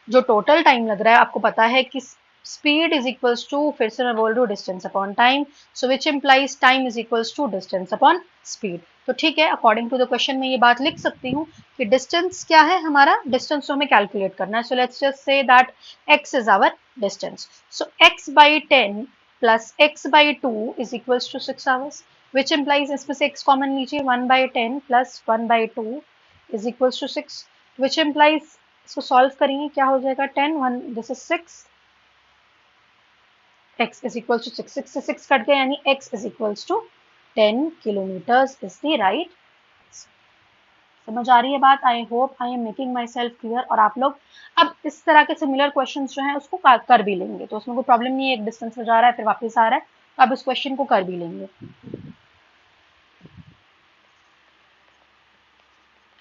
S1: जो टोटल टाइम लग रहा है, आपको पता है कि स्पीड इज इक्वल्स टू, फिर से मैं बोल रही हूँ, distance upon time. So which implies time is equals to distance upon speed. तो ठीक है, अकॉर्डिंग टू द क्वेश्चन में ये बात लिख सकती हूँ कि डिस्टेंस क्या है हमारा? डिस्टेंस तो हमें कैलकुलेट करना है. So let's just say that x is our distance. So x by 10 plus x by 2 is equals to 6 hours. Which implies, इसमें से x कॉमन लीजिए, 1 by 10 plus 1 by 2 is equals to 6. Which implies, इसको solve करेंगे, क्या हो जाएगा? 10 1 this is 6, x is equals to 6. 6 से 6 cut गया यानी x is equals to 10 kilometers is the right. समझ आ रही है बात? आई hope I am making myself clear. और आप लोग अब इस तरह के सिमिलर क्वेश्चन जो हैं उसको कर भी लेंगे, तो उसमें कोई प्रॉब्लम नहीं है. एक डिस्टेंस में जा रहा है फिर वापस आ रहा है, तो आप इस क्वेश्चन को कर भी लेंगे.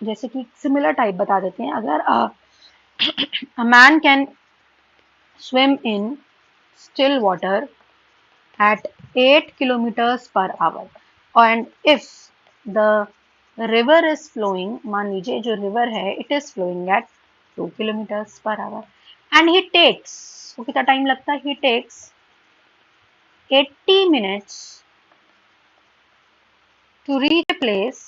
S1: जैसे कि सिमिलर टाइप बता देते हैं. अगर अ man can swim in still water at 8 kilometers per hour and if the river is flowing, मान लीजिए जो river है it is flowing at 2 kilometers per hour and he takes, वो कितना टाइम लगता है? He takes 80 minutes to reach a place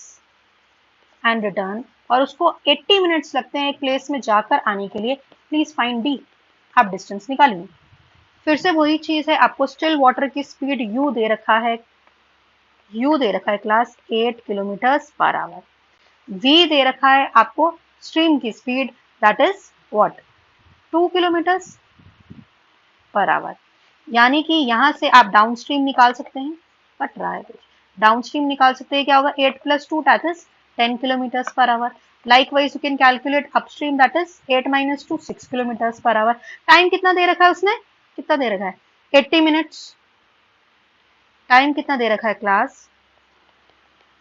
S1: and return, और उसको 80 मिनट्स लगते हैं एक प्लेस में जाकर आने के लिए. Please find D. आप डिस्टेंस निकालिए. फिर से वही चीज है, आपको स्टिल वाटर की स्पीड u दे रखा है. u दे रखा है class 8 kilometres per our. v दे रखा है आपको स्ट्रीम की speed that is what? 2 kilometres per our. यानी कि यहां से आप डाउन स्ट्रीम निकाल सकते हैं. कट रहा है, डाउन स्ट्रीम निकाल सकते हैं. क्या होगा? 8 + 2 that is 10 kilometres per our. Likewise, you can calculate upstream that is 8 - 2 6 kilometres per our. Time कितना दे रखा है उसने? कितना दे रखा है? 80 मिनट्स. टाइम कितना दे रखा है क्लास?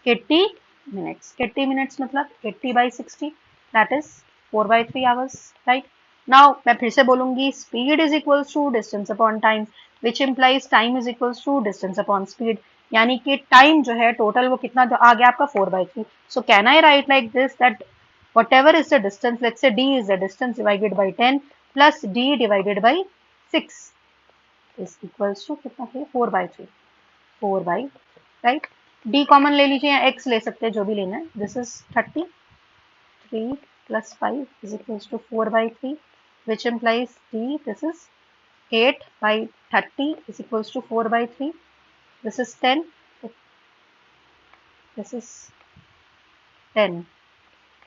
S1: 80 minutes. 80 minutes मतलब 80 by 60, that is 4 by 3 hours, right? Now मैं फिर से बोलूंगी, speed is equals to distance upon time, which implies time is equals to distance upon speed. यानी कि टाइम जो है टोटल वो कितना आ गया आपका 4 by 3. So can I write like this that whatever is the distance, let's say d is the distance divided by 10 plus d divided by 6 is equals to कितना है 4 by 3. 4 by, right? d common ले लीजिए या x ले सकते हैं, जो भी लेना है. This is 33 plus 5 is equals to 4 by 3, which implies d, this is 8 by 30 is equals to 4 by 3. This is 10. This is 10.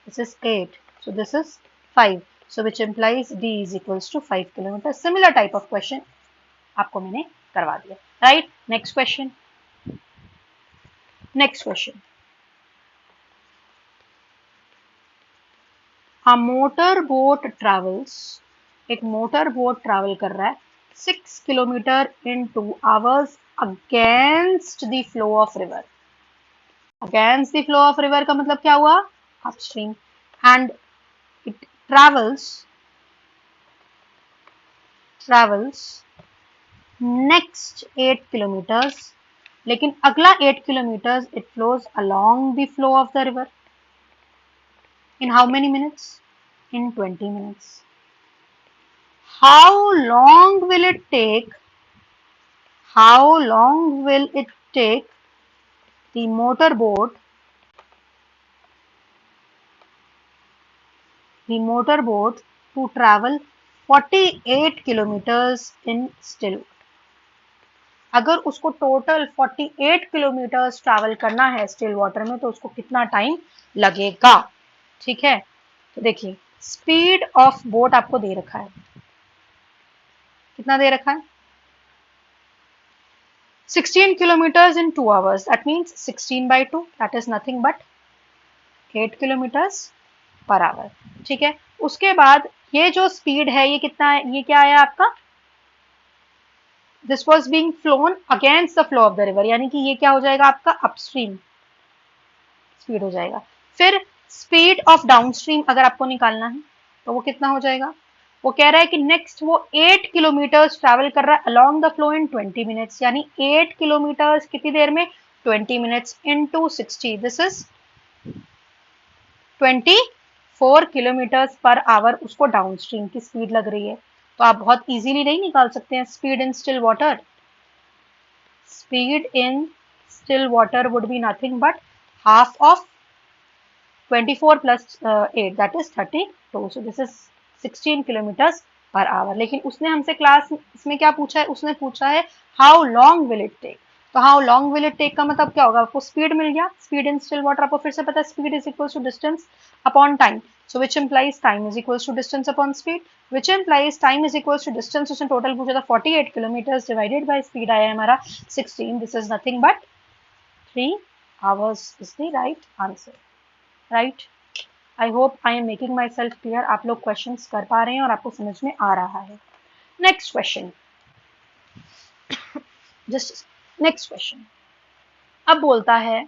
S1: This is 8. So this is 5. So which implies d is equals to 5 kilometers. Similar type of question आपको मैंने करवा दिया. Right? Next question. Next question. A motor boat travels. एक motor boat travel कर रहा है 6 kilometre in 2 hours against the flow of river. Against the flow of river का मतलब क्या हुआ? Upstream. And it travels next 8 kilometers. लेकिन अगला 8 kilometers it flows along the flow of the river. In how many minutes? In 20 minutes. How long will it take? How long will it take the motorboat to travel 48 kilometers in still water? अगर उसको total 48 kilometres travel करना है still water में तो उसको कितना time लगेगा? ठीक है, तो देखिए स्पीड ऑफ बोट आपको दे रखा है, कितना दे रखा है? 16 kilometers in 2 hours. That means 16 by 2. That is nothing but 8 kilometers per hour. ठीक है, उसके बाद ये जो स्पीड है ये कितना है? ये क्या है आपका? This was being flown against the flow of the river. यानी कि ये क्या हो जाएगा आपका? अपस्ट्रीम स्पीड हो जाएगा. फिर स्पीड ऑफ डाउनस्ट्रीम अगर आपको निकालना है तो वो कितना हो जाएगा? वो कह रहा है कि नेक्स्ट वो 8 किलोमीटर्स ट्रैवल कर रहा है along the flow in 20 minutes. यानी 8 किलोमीटर्स कितनी देर में? 20 minutes into 60. This is 24 kilometres per our उसको डाउनस्ट्रीम की स्पीड लग रही है. तो आप बहुत इजीली नहीं निकाल सकते हैं speed in still water. Speed in still water would be nothing but half of 24 plus 8, that is 32. So this is 16 kilometers per hour. लेकिन उसने हमसे क्लास इसमें क्या पूछा है? उसने पूछा है how long will it take. तो how long will it take का मतलब क्या होगा? आपको स्पीड मिल गया, स्पीड इन स्टिल वाटर आपको फिर से पता है speed is equal to distance upon time. So which implies time is equal to distance upon speed, which implies time is equal to distance. उसने टोटल पूछा था 48 किलोमीटर्स डिवाइडेड बाय स्पीड आया हमारा 16. This is nothing but 3 hours is the right answer. Right? I hope I am making myself clear. आप लोग questions कर पा रहे हैं और आपको समझ में आ रहा है. Next question, just next question. अब बोलता है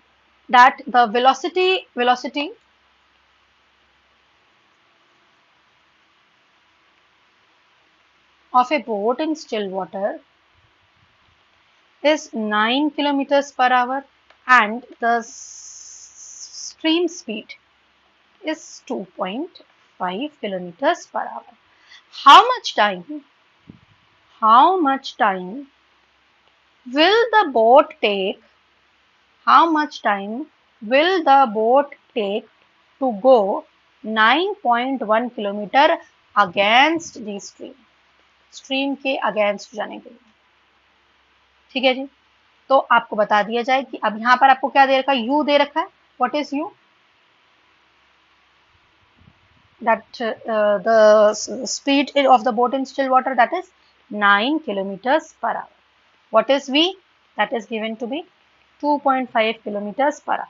S1: that the velocity of a boat in still water is 9 kilometers per hour and the stream speed is 2.5 kilometers per hour. How much time will the boat take? How much time will the boat take to go 9.1 kilometer against the stream? Stream के against जाने के लिए. ठीक है जी, तो आपको बता दिया जाए कि अब यहां पर आपको क्या दे रखा है? u दे रखा है. What is u? that the speed of the boat in still water, that is 9 kilometers per hour. What is v? That is given to be 2.5 kilometers per hour.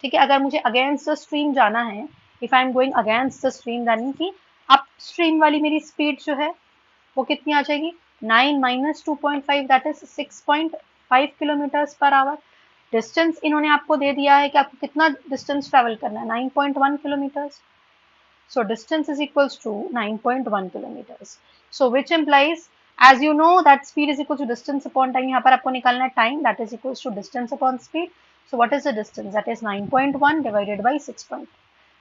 S1: ठीक है, अगर मुझे अगेंस्ट द स्ट्रीम जाना है, if I am going against the stream, यानी कि up stream वाली मेरी स्पीड जो है वो कितनी आ जाएगी? 9 minus 2.5, that is 6.5 kilometers per hour. Distance इन्होंने आपको दे दिया है कि आपको कितना डिस्टेंस ट्रेवल करना है, 9.1 kilometres. So distance is equals to 9.1 kilometers. So which implies, as you know that speed is equal to distance upon time, यहाँ पर आपको निकालना है time, that is equals to distance upon speed. So what is the distance? That is 9.1 divided by 6.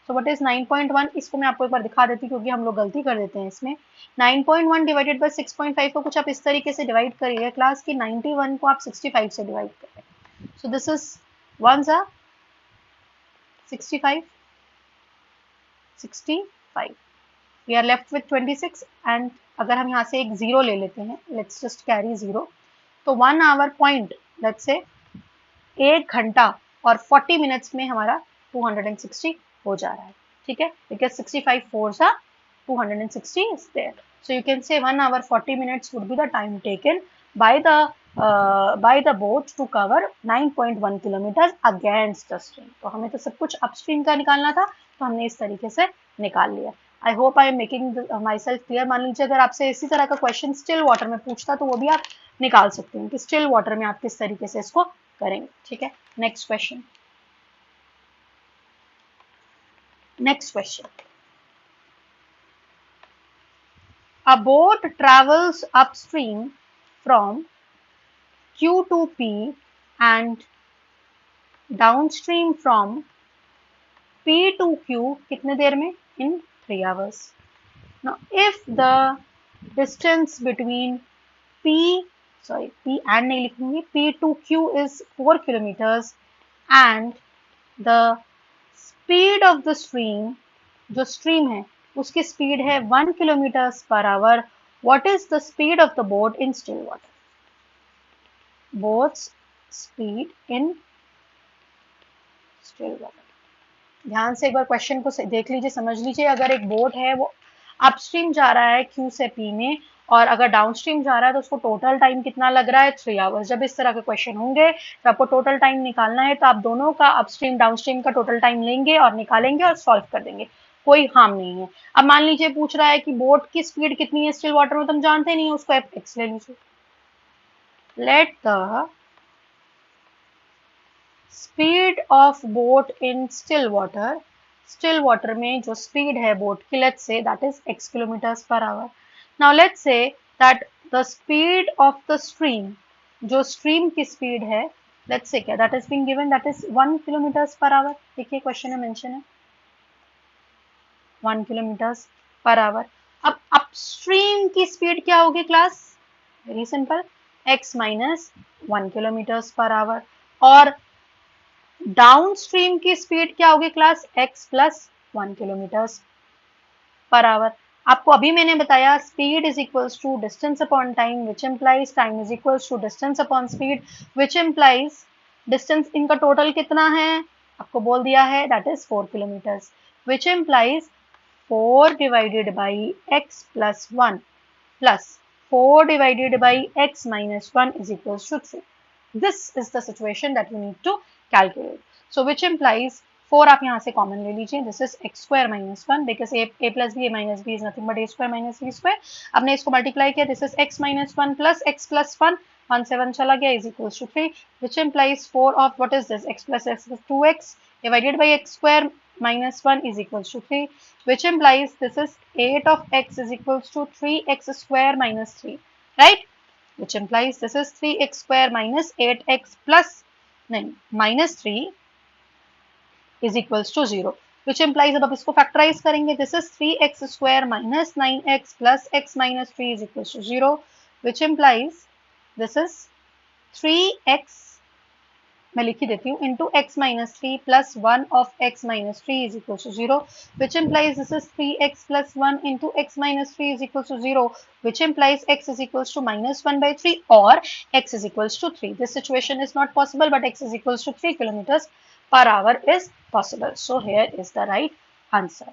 S1: So what is 9.1? इसको मैं आपको एक बार दिखा देती हूँ क्योंकि हम लोग गलती कर देते हैं इसमें. 9.1 डिवाइडेड बाई 6.5 को कुछ आप इस तरीके से डिवाइड करिए क्लास की 91 को आप 65 से डिवाइड करें. So this is ones are 65. 65. We are left with 26 and अगर हम यहाँ से एक जीरो ले लेते हैं, let's just carry zero, तो 1 hour point, let's say 1 घंटा और 40 minutes में हमारा 260 हो जा रहा है. ठीक है, because 65 fours are 260 is there. So you can say 1 hour 40 minutes would be the time taken by the boat to cover 9.1 kilometers against the stream. तो हमें तो सब कुछ अपस्ट्रीम का निकालना था, तो हमने इस तरीके से निकाल लिया. आई hope I am making myself clear. मान लीजिए अगर आपसे इसी तरह का क्वेश्चन स्टिल वाटर में पूछता तो वो भी आप निकाल सकते हैं कि स्टिल वाटर में आप किस तरीके से इसको करेंगे. ठीक है, next question. Next question. A boat travels upstream from Q to P and downstream from P to Q कितने देर में? In 3 hours. Now if the distance between P and नहीं लिखूंगी, P to Q is 4 kilometers and the speed of the stream, जो stream है उसकी speed है 1 kilometers per hour. What is the speed of the boat in still water? Boat's speed in still water. ध्यान से एक बार question को देख लीजिए, समझ लीजिए. अगर एक बोट है वो अपस्ट्रीम जा रहा है Q से P में और अगर डाउनस्ट्रीम जा रहा है तो उसको टोटल टाइम कितना लग रहा है? 3 आवर्स. जब इस तरह के क्वेश्चन होंगे तो आपको टोटल टाइम निकालना है, तो आप दोनों का अपस्ट्रीम डाउनस्ट्रीम का टोटल टाइम लेंगे और निकालेंगे और सॉल्व कर देंगे, कोई हार्म नहीं है. अब मान लीजिए पूछ रहा है कि बोट की स्पीड कितनी है स्टिल वाटर में, तुम जानते नहीं है, उसको x ले लीजिए. Late the speed of boat in still water में जो स्पीड है बोट की, let's say that is x kilometres per our. Now let's say that the speed of the stream, जो स्ट्रीम की स्पीड है, लेट्स से क्या, that is being given, that is 1 kilometres per our. देखिए क्वेश्चन में mention है 1 kilometres per hour. अब upstream की स्पीड क्या होगी class? Very simple, x minus 1 kilometres per hour. और डाउनस्ट्रीम की स्पीड क्या होगी class? x plus 1 kilometres per hour. आपको अभी मैंने बताया speed is equals to distance upon time, which implies time is equals to distance upon speed, which implies distance इनका total कितना है आपको बोल दिया है, that is 4 kilometres, which implies 4 divided by x plus 1 plus 4 divided by x minus 1 is equals to 3. This is the situation that you need to calculate. So which implies 4 आप यहाँ से कॉमन ले लीजिए, this is x square minus 1 because a plus b, a minus b is nothing but a square minus b square. आपने इसको multiply किया, this is x minus 1 plus x plus 1, 1 से 1 चला गया is equals to 3, which implies 4 of what is this, x plus x is 2x divided by x square minus 1 is equals to 3, which implies this is 8 of x is equals to 3x square minus 3, right? Which implies this is 3x square minus 8x plus minus 3 is equals to 0, which implies अब इसको factorise करेंगे, this is 3x square minus 9x plus x minus 3 is equals to 0, which implies this is 3x, मैं लिख ही देती हूँ, into x minus 3 plus 1 of x minus 3 is equals to 0, which implies this is 3x plus 1 into x minus 3 is equals to 0, which implies x is equals to minus 1 by 3 or x is equals to 3. This situation is not possible, but x is equals to 3 kilometers per hour is possible. So here is the right answer.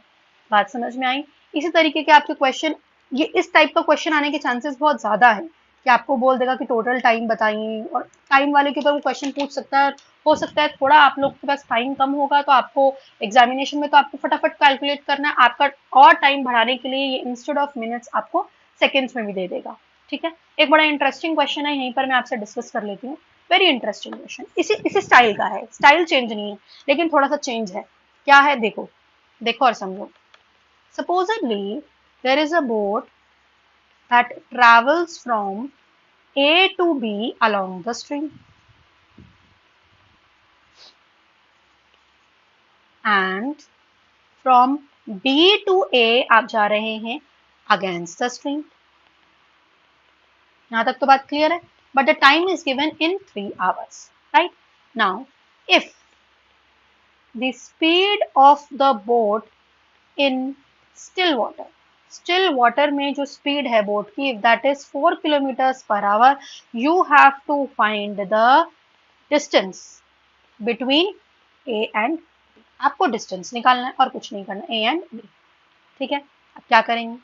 S1: बात समझ में आई? इसी तरीके के आपके question, ये इस type का क्वेश्चन आने के चांसेस बहुत ज़्यादा है कि आपको बोल देगा कि टोटल टाइम बताइए, और टाइम वाले के ऊपर वो क्वेश्चन पूछ सकता है. हो सकता है थोड़ा आप लोग के पास टाइम कम होगा तो आपको एग्जामिनेशन में तो आपको फटाफट कैलकुलेट करना है, आपका और टाइम बढ़ाने के लिए ये इंस्टेड ऑफ मिनट्स आपको सेकेंड्स में भी दे देगा. ठीक है, एक बड़ा इंटरेस्टिंग क्वेश्चन है, यहीं पर मैं आपसे डिस्कस कर लेती हूँ. वेरी इंटरेस्टिंग क्वेश्चन, इसी स्टाइल का है, स्टाइल चेंज नहीं है लेकिन थोड़ा सा चेंज है। क्या है देखो, देखो और समझो। Suppositely there is a boat that travels from A to B along the stream and from B to A आप जा रहे हैं against the stream। यहां तक तो बात क्लियर है, but the time is given in 3 hours, right? Now if the speed of the boat in still water में जो स्पीड है बोट की, if that is 4 kilometers per hour, you have to find the distance between A and B। आपको distance निकालना है और कुछ नहीं करना, A and B। ठीक है, अब क्या करेंगे,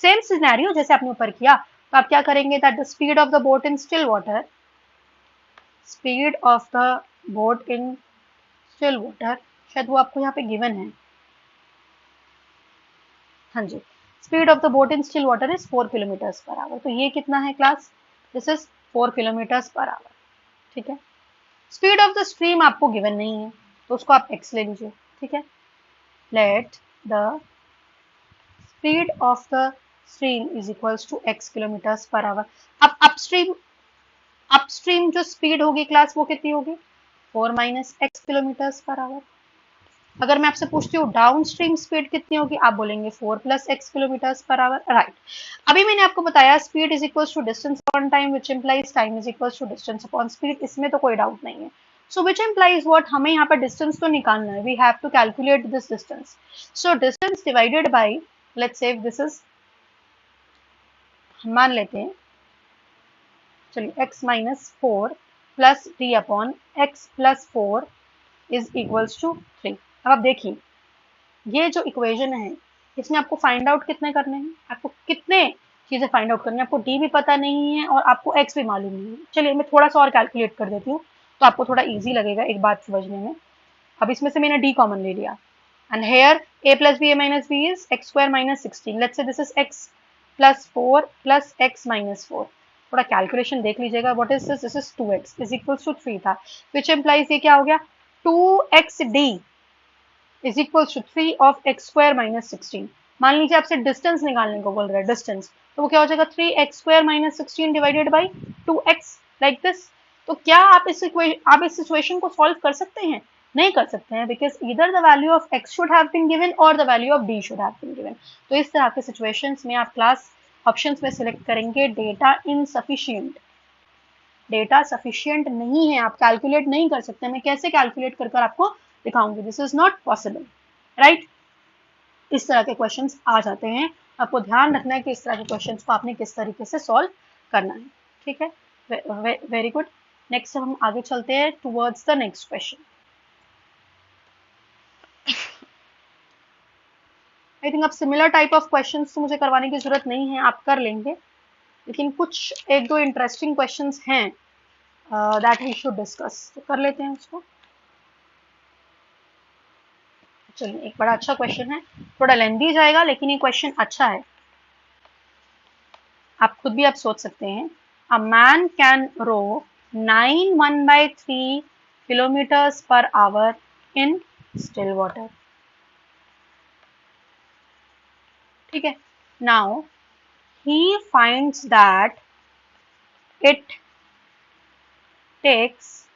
S1: सेम सिनेरियो जैसे आपने ऊपर किया, तो आप क्या करेंगे, that the speed of the boat in still water, speed of the boat in still water, शायद वो आपको यहाँ पे गिवन है, हाँ जी, speed of the boat in still water is 4 kilometers per hour. तो ये कितना है class, this is 4 kilometers per hour. ठीक है, स्पीड ऑफ द स्ट्रीम आपको गिवन नहीं है तो उसको आप x ले लीजिए। ठीक है, let the speed of the stream is equals to x kilometres per hour. अब अपस्ट्रीम जो स्पीड होगी क्लास वो कितनी होगी, 4 minus x kilometres per hour. अगर मैं आपसे पूछती हूँ डाउन स्ट्रीम स्पीड कितनी होगी, आप बोलेंगे 4 plus x kilometres per hour, right. अभी मैंने आपको बताया speed is equals to distance upon time which implies time is equals to distance upon speed, इसमें तो कोई डाउट नहीं है। सो विच इम्प्लाइज व्हाट, हमें यहाँ पर डिस्टेंस तो निकालना है, we have to calculate this distance. So distance divided by, let's say this is, मान लेते हैं, चलिए x minus 4 plus D upon x plus 4 is equals to 3। अब आप देखिए ये जो इक्वेशन है इसमें आपको फाइंड आउट कितने करने हैं, आपको कितने चीजें फाइंड आउट करनी है, आपको डी भी पता नहीं है और आपको एक्स भी मालूम नहीं है। चलिए मैं थोड़ा सा और कैलकुलेट कर देती हूँ तो आपको थोड़ा इजी लगेगा एक बात समझने में। अब इसमें से मैंने डी कॉमन ले लिया and here a plus B A minus B is X square minus 16, let's say this is X plus 4 plus X minus 4। थोड़ा कैलकुलेशन देख लीजिएगा, what is this is 2x is equals to 3 था, which implies ये क्या हो गया 2xd is equal to 3 of X square minus 16। मान लीजिए आपसे डिस्टेंस निकालने को बोल रहा है, डिस्टेंस, तो वो क्या हो जाएगा 3x square minus 16 divided by 2x, like this. तो क्या आप इस सिचुएशन को सॉल्व कर सकते हैं, नहीं कर सकते हैं, बिकॉज इधर the value of x should have been given और the value of d should have been given. तो इस तरह के सिचुएशंस में आप क्लास ऑप्शंस में सिलेक्ट करेंगे डेटा इनसफिशिएंट, डेटा सफिशिएंट नहीं है, आप कैलकुलेट नहीं कर सकते। मैं कैसे कैलकुलेट कर आपको दिखाऊंगी, this is not possible, right. इस तरह के क्वेश्चंस आ जाते हैं, आपको ध्यान रखना है कि इस तरह के क्वेश्चंस को आपने किस तरीके से सॉल्व करना है। ठीक है, वेरी गुड। नेक्स्ट हम आगे चलते हैं towards the next question. I think अब सिमिलर टाइप ऑफ क्वेश्चंस तो मुझे करवाने की जरूरत नहीं है, आप कर लेंगे, लेकिन कुछ एक दो इंटरेस्टिंग क्वेश्चंस हैं दैट वी शुड डिस्कस, तो कर लेते हैं उसको। चलिए एक बड़ा अच्छा क्वेश्चन है, थोड़ा लेंदी जाएगा लेकिन ये क्वेश्चन अच्छा है, आप खुद भी आप सोच सकते हैं। A man can row 9 1/3 kilometres per hour in still water. ठीक है, now he finds that it takes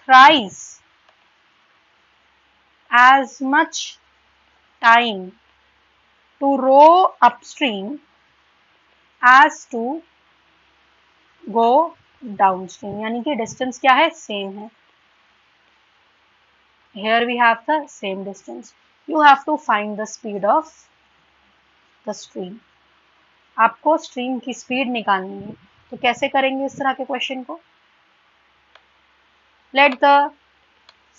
S1: thrice as much time to row upstream as to go downstream, यानी कि डिस्टेंस क्या है, सेम है। Here we have the same distance. You have to find the speed of the stream. आपको stream की speed निकालनी है, तो कैसे करेंगे इस तरह के क्वेश्चन को। Let the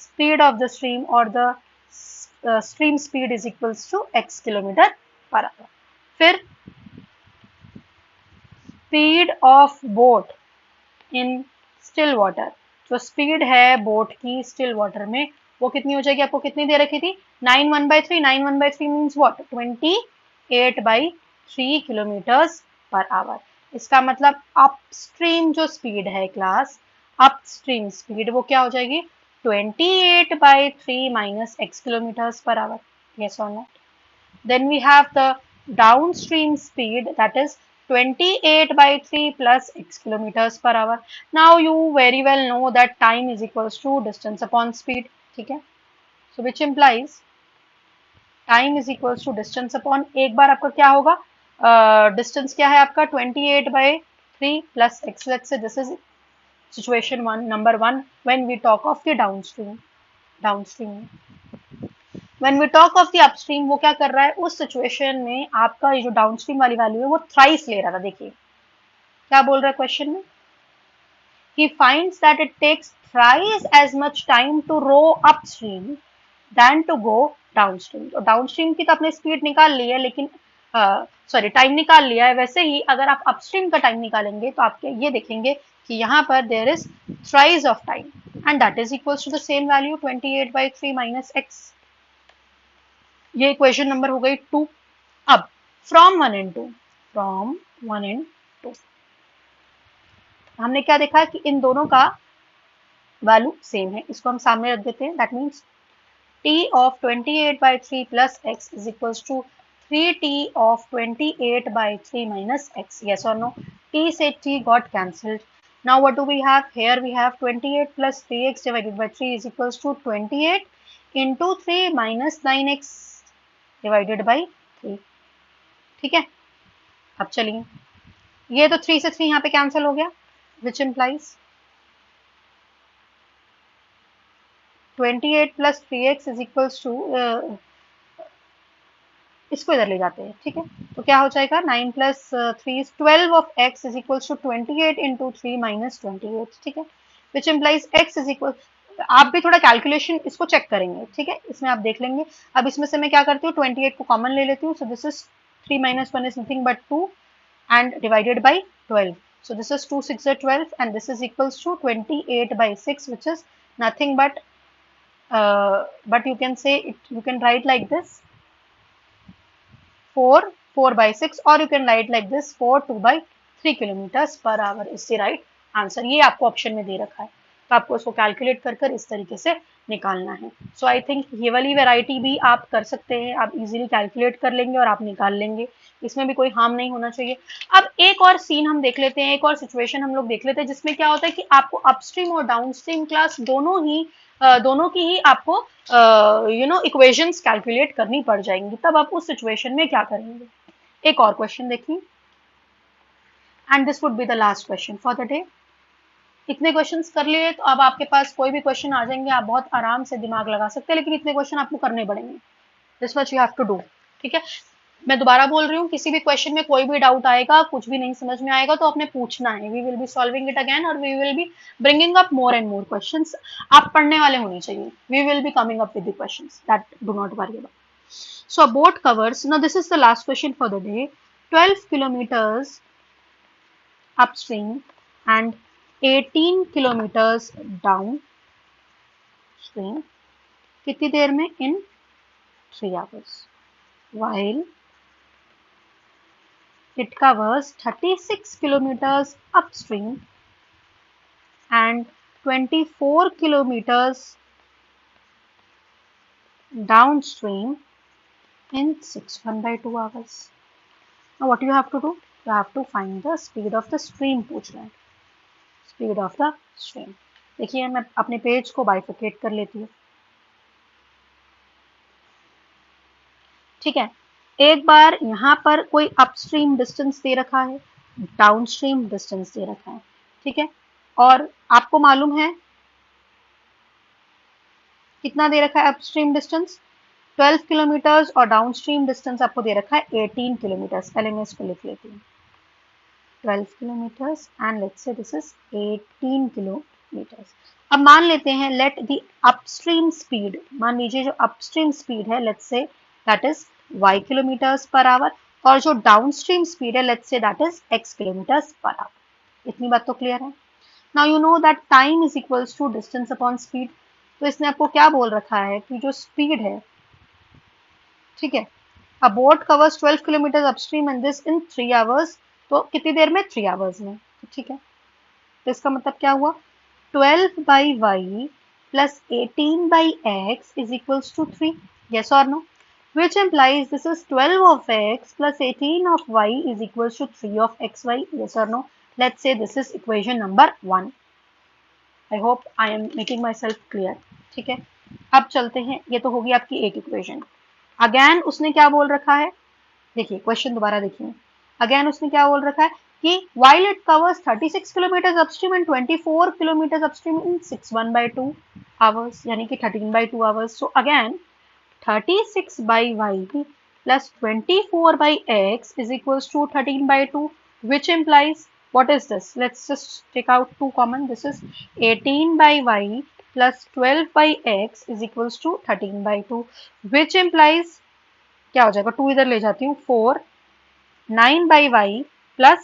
S1: speed of the stream or the stream speed is equals to x kilometre per hour. फिर speed of boat in still water, जो स्पीड है बोट की स्टिल वाटर में वो कितनी हो जाएगी, आपको कितनी दे रखी थी 9 1/3, 9 1/3 means what 28/3 kilometres per our. इसका मतलब अपस्ट्रीम जो स्पीड है क्लास, अपस्ट्रीम स्पीड वो क्या हो जाएगी 28/3 minus x kilometres per our. Yes or not? Then we have the downstream speed, that is 28/3 plus x kilometers per hour. Now you very well know that time is equals to distance upon speed. ठीक है, so which implies time is equals to distance upon, एक बार आपका क्या होगा, distance क्या है आपका 28/3 plus X. Let's say this is situation one, number one, when we talk of the downstream. When we talk of the upstream, वो क्या कर रहा है उस सिचुएशन में, आपका ये जो डाउनस्ट्रीम वाली वैल्यू है वो थ्राइस ले रहा था. देखिए क्या बोल रहा है क्वेश्चन में, he finds that it takes thrice as much time to row upstream than to go downstream. तो डाउनस्ट्रीम की तो आपने स्पीड निकाल ली है, लेकिन सॉरी टाइम निकाल लिया है. वैसे ही अगर आप अपस्ट्रीम का टाइम निकालेंगे तो आप ये देखेंगे कि यहाँ पर there is thrice of time and that is equals to the same value 28/3 minus X. ये इक्वेशन नंबर हो गई 2. अब फ्रॉम 1 and 2 हमने क्या देखा कि इन दोनों का वैल्यू सेम है. इसको हम सामने रख देते हैं. That means t of 28/3 plus x is equals to 3t of 28/3 minus x. Yes or no? T से t got cancelled. Now what do we have? Here we have 28 plus 3x divided by 3 is equals to 28 into 3 minus 9x divided by 3. ठीक है, अब चलिए, ये तो 3 से 3 यहाँ पे कैंसिल हो गया, which implies 28 plus 3x is equals to, इसको इधर ले जाते हैं. ठीक है, तो क्या हो जाएगा 9 plus 3 is 12 of x is equals to 28 into 3 minus 28. ठीक है, which implies x is equal, आप भी थोड़ा कैलकुलेशन इसको चेक करेंगे. ठीक है, इसमें आप देख लेंगे. अब इसमें से मैं क्या करती हूँ 28 को कॉमन ले लेती हूँ. सो this is 3 minus 1 is nothing but 2 and divided by 12. So this is 2 6 are 12 and this is equals to 28/6, which is nothing but you can say it, you can write like this 4/6 or you can write like this 4/2/3 kilometers per hour is the right answer. ये आपको option में दे रखा है, तो आपको इसको calculate कर इस तरीके से निकालना है. सो आई थिंक ये वाली वैरायटी भी आप कर सकते हैं, आप इजीली कैलकुलेट कर लेंगे और आप निकाल लेंगे, इसमें भी कोई हार्म नहीं होना चाहिए. अब एक और सीन हम देख लेते हैं, एक और सिचुएशन हम लोग देख लेते हैं जिसमें क्या होता है कि आपको अपस्ट्रीम और डाउनस्ट्रीम क्लास दोनों की ही आपको इक्वेशंस कैलकुलेट करनी पड़ जाएंगी. तब आप उस सिचुएशन में क्या करेंगे. एक और क्वेश्चन देखिए, and this would be the last question for the day. इतने क्वेश्चंस कर लिए तो अब आपके पास कोई भी क्वेश्चन आ जाएंगे, आप बहुत आराम से दिमाग लगा सकते हैं, लेकिन इतने क्वेश्चन आपको करने पड़ेंगे. This much you have to do. ठीक है, मैं दोबारा बोल रही हूँ, किसी भी क्वेश्चन में कोई भी डाउट आएगा, कुछ भी नहीं समझ में आएगा तो आपने पूछना है. We will be solving it again और we will be bringing up more and more questions. आप पढ़ने वाले होने चाहिए. We will be coming up with the questions, that do not worry about. So a boat covers, now this is the last question for the day, 12 kilometers upstream and 18 kilometers downstream. कितनी देर में? In 3 hours. While it covers 36 kilometers upstream and 24 kilometers downstream in 1/2 hours. Now what you have to do? You have to find the speed of the stream. पूछ रहा है speed of the stream. देखिए मैं अपने page को बाइफिकेट कर लेती हूँ. ठीक है, एक बार यहाँ पर कोई अपस्ट्रीम डिस्टेंस दे रखा है, डाउनस्ट्रीम डिस्टेंस दे रखा है. ठीक है, और आपको मालूम है कितना दे रखा है अपस्ट्रीम डिस्टेंस 12 किलोमीटर्स और डाउनस्ट्रीम डिस्टेंस आपको दे रखा है 18 किलोमीटर्स. पहले मैं इसको लिख लेती हूँ 12 kilometres and let's say this is 18 kilometres. अब मान लेते हैं लेट द अपस्ट्रीम स्पीड, मान लीजिए जो अपस्ट्रीम स्पीड है let's say that is y kilometres per hour और जो डाउनस्ट्रीम स्पीड है let's say that is x kilometres per hour. इतनी बात तो क्लियर है. Now you know that time is equals to distance upon speed. तो इसने आपको क्या बोल रखा है कि जो स्पीड है, ठीक है, अ boat covers 12 kilometre upstream and this in 3 hours. तो कितनी देर में 3 आवर्स में, ठीक है। तो इसका मतलब क्या हुआ, 12/y plus 18/x is equals to 3. Yes or no? Which implies this is 12 of x plus 18 of y is equals to 3 of xy. Yes or no? Let's say this is equation number 1. I hope I am making myself clear. ठीक है, अब चलते हैं, ये तो होगी आपकी एक इक्वेशन। अगेन उसने क्या बोल रखा है, देखिए क्वेश्चन दोबारा देखिए। अगेन उसने क्या बोल रखा है कि while it covers 36 kilometers upstream and 24 kilometers upstream in 6/2 hours, यानी कि 13/2 hours. So again 36/y plus 24/x is equals to 13/2, which implies what is this? Let's just take out 2 common. This is 18/y plus 12/x is equals to 13/2, which implies क्या हो जाएगा, 2 इधर ले जाती हूँ, 4 9/y plus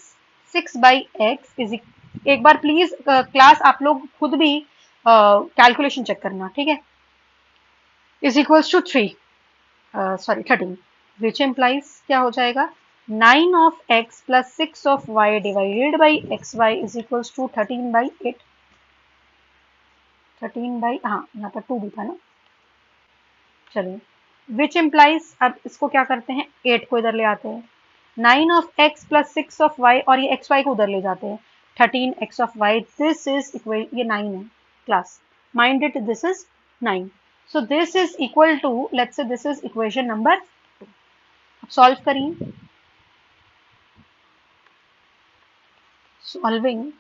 S1: 6/x is, एक बार please class आप लोग खुद भी कैलकुलेशन चेक करना, ठीक है, is equals to 3 sorry 13, which implies क्या हो जाएगा, 9 of x plus 6 of y divided by xy is equals to 13/8. 13 by, हाँ यहाँ पर 2 भी था ना, चलिए, विच इम्प्लाइज, अब इसको क्या करते हैं, 8 को इधर ले आते हैं, 9 of x plus 6 of y, और ये xy को उधर ले जाते हैं, 13x of y. This is equal, ये 9 है class, mind it, this is 9. So this is equal to, let's say this is equation number 2. अब सॉल्व करिए, सॉल्विंग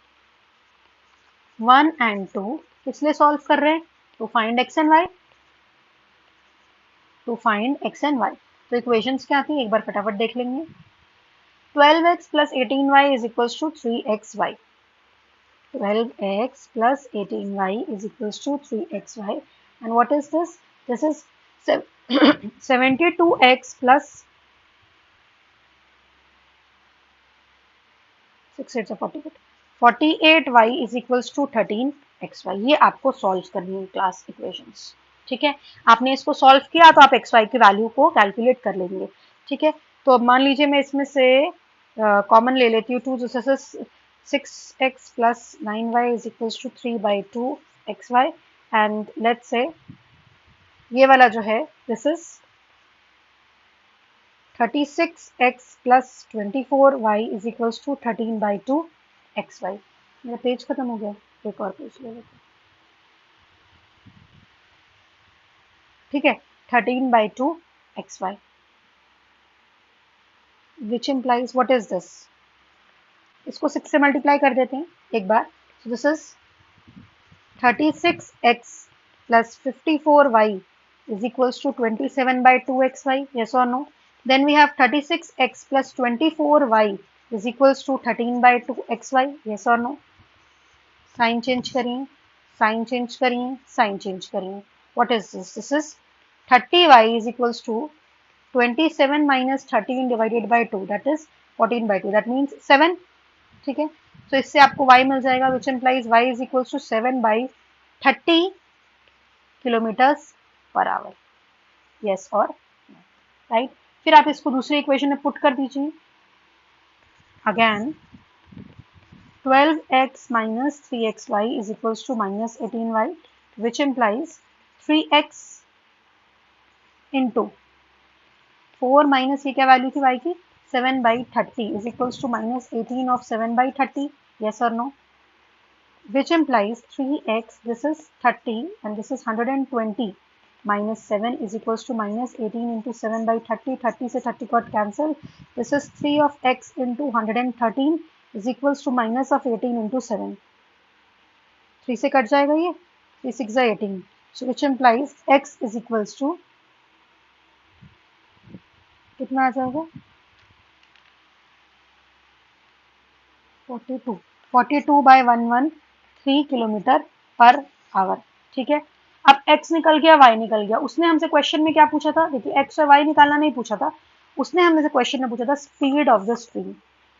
S1: 1 and 2, किस लिए सॉल्व कर रहे हैं, to find x and y, to find x and y. तो इक्वेशंस क्या थी, एक बार फटाफट देख लेंगे. 12x plus 18y is equals to 3xy. 12x plus 18y is equals to 3xy. And what is this? This is 72x plus 6 8 48. 48y is equals to 13xy. ये आपको solve करनी है क्लास इक्वेशंस, ठीक है। आपने इसको सॉल्व किया तो आप xy की वैल्यू को कैलकुलेट कर लेंगे, ठीक है। तो अब मान लीजिए मैं इसमें से कॉमन ले लेती हूँ 2, जैसे 6x plus 9y is equals to 3/2xy, and let's say ये वाला जो है this is 36x plus 24y is equals to 13/2xy. मेरा पेज खत्म हो गया, एक और पेज ले लेते हैं, ठीक है, 13/2xy, which implies what is this, इसको 6 से मल्टीप्लाई कर देते हैं एक बार. So this is 36x plus 54y is equals to 27/2xy. Yes or no? Then we have 36x plus 24y is equals to 13/2xy. Yes or no? Sign change करिए, sign change करिए, sign change करिए. What is this? This is 30y is equals to 27 minus 13 divided by 2, that is 14/2, that means 7, ठीक है. तो इससे आपको y मिल जाएगा, which implies y is equals to 7/30 kilometres per our. Yes और right. फिर आप इसको दूसरी इक्वेशन में पुट कर दीजिए. Again 12x minus 3xy is equals to minus 18y, which implies 3x into 4 minus ये क्या वैल्यू थी y की, 7/30 is equals to minus 18 of 7/30. Yes or no? Which implies 3x, this is 30 and this is 120 minus 7 is equals to minus 18 into 7/30. 30 से 30 got cancel. This is 3 of x into 113 is equals to minus of 18 into 7. 3 से cut जाएगा ये, 3 6 are 18. So which implies x is equals to कितना आ जाएगा, 42/113 kilometre per hour, ठीक है. अब x निकल गया, y निकल गया. उसने हमसे क्वेश्चन में क्या पूछा था, देखिए x और y निकालना नहीं पूछा था, उसने हमसे क्वेश्चन में पूछा था स्पीड ऑफ द स्ट्रीम.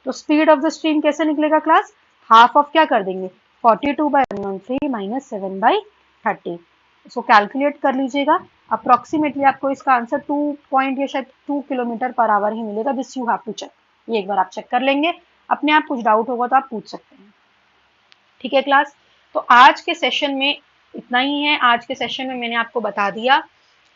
S1: तो स्पीड ऑफ द स्ट्रीम कैसे निकलेगा क्लास, हाफ ऑफ क्या कर देंगे, 42/113 माइनस 7/30. इसको कैलकुलेट कर लीजिएगा, अप्रोक्सीमेटली आपको इसका आंसर 2 पॉइंट या शायद 2 किलोमीटर पर आवर ही मिलेगा. This you have to check, ये एक बार आप चेक कर लेंगे. अपने आप कुछ डाउट होगा तो आप पूछ सकते हैं। ठीक है क्लास, तो आज के सेशन में इतना ही है। आज के सेशन में मैंने आपको बता दिया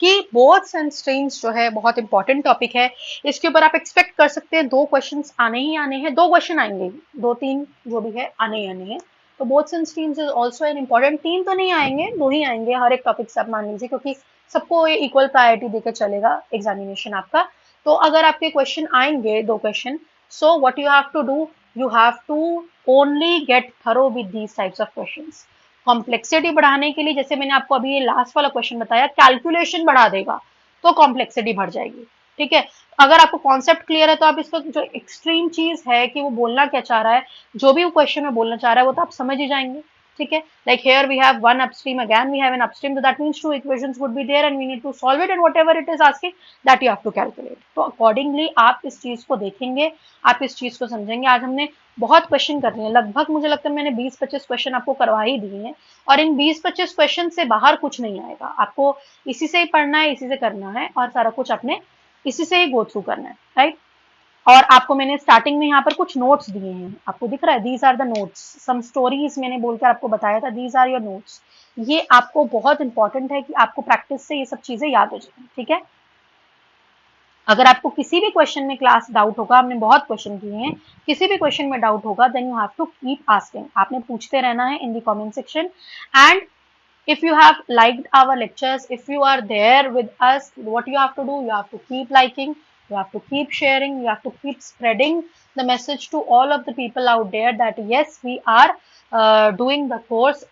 S1: कि बोथ्स एंड स्ट्रीम्स जो है बहुत इंपॉर्टेंट टॉपिक है। इसके ऊपर आप एक्सपेक्ट कर सकते हैं 2 क्वेश्चंस आने ही आने हैं, 2 क्वेश्चन आएंगे, 2-3 जो भी है आने ही आने हैं। तो boats and streams is also an important, 3 तो नहीं आएंगे, 2 ही आएंगे हर एक टॉपिक से आप मान लीजिए, क्योंकि सबको ये इक्वल प्रायोरिटी देकर चलेगा एग्जामिनेशन आपका। तो अगर आपके क्वेश्चन आएंगे 2 question, so what you have to do, you have to only get thorough with these types of questions. Complexity बढ़ाने के लिए, जैसे मैंने आपको अभी ये लास्ट वाला क्वेश्चन बताया, कैलकुलेशन बढ़ा देगा तो कॉम्प्लेक्सिटी बढ़ जाएगी। ठीक है, अगर आपको कॉन्सेप्ट क्लियर है तो आप इसको जो एक्सट्रीम चीज है कि वो बोलना क्या चाह रहा है, जो भी वो क्वेश्चन में बोलना चाह रहा है, वो तो आप समझ ही जाएंगे। ठीक है, like here we have one upstream, again we have an upstream, so that means 2 equations would be there and we need to solve it, and whatever it is asking that you have to calculate. तो accordingly आप इस चीज को देखेंगे, आप इस चीज को समझेंगे। आज हमने बहुत क्वेश्चन कर लिए हैं, लगभग मुझे लगता है मैंने 20-25 क्वेश्चन आपको करवा ही दिए हैं, और इन 20-25 क्वेश्चन से बाहर कुछ नहीं आएगा। आपको इसी से ही पढ़ना है, इसी से करना है, और सारा कुछ आपने इसी से ही गो थ्रू करना है, राइट। और आपको मैंने स्टार्टिंग में यहाँ पर कुछ नोट्स दिए हैं, आपको दिख रहा है, these are the notes, some stories मैंने बोलकर आपको बताया था, दीज आर योर नोट्स। ये आपको बहुत इंपॉर्टेंट है कि आपको प्रैक्टिस से ये सब चीजें याद हो जाए। ठीक है, अगर आपको किसी भी क्वेश्चन में क्लास डाउट होगा, हमने बहुत क्वेश्चन किए हैं, किसी भी क्वेश्चन में डाउट होगा, then you have to keep asking, आपने पूछते रहना है in the comment section. And if you have liked our lectures, if you are there with us, what you have to do, you have to keep liking, you have to keep sharing, you have to keep spreading the message to all of the people out there that yes, we are doing the course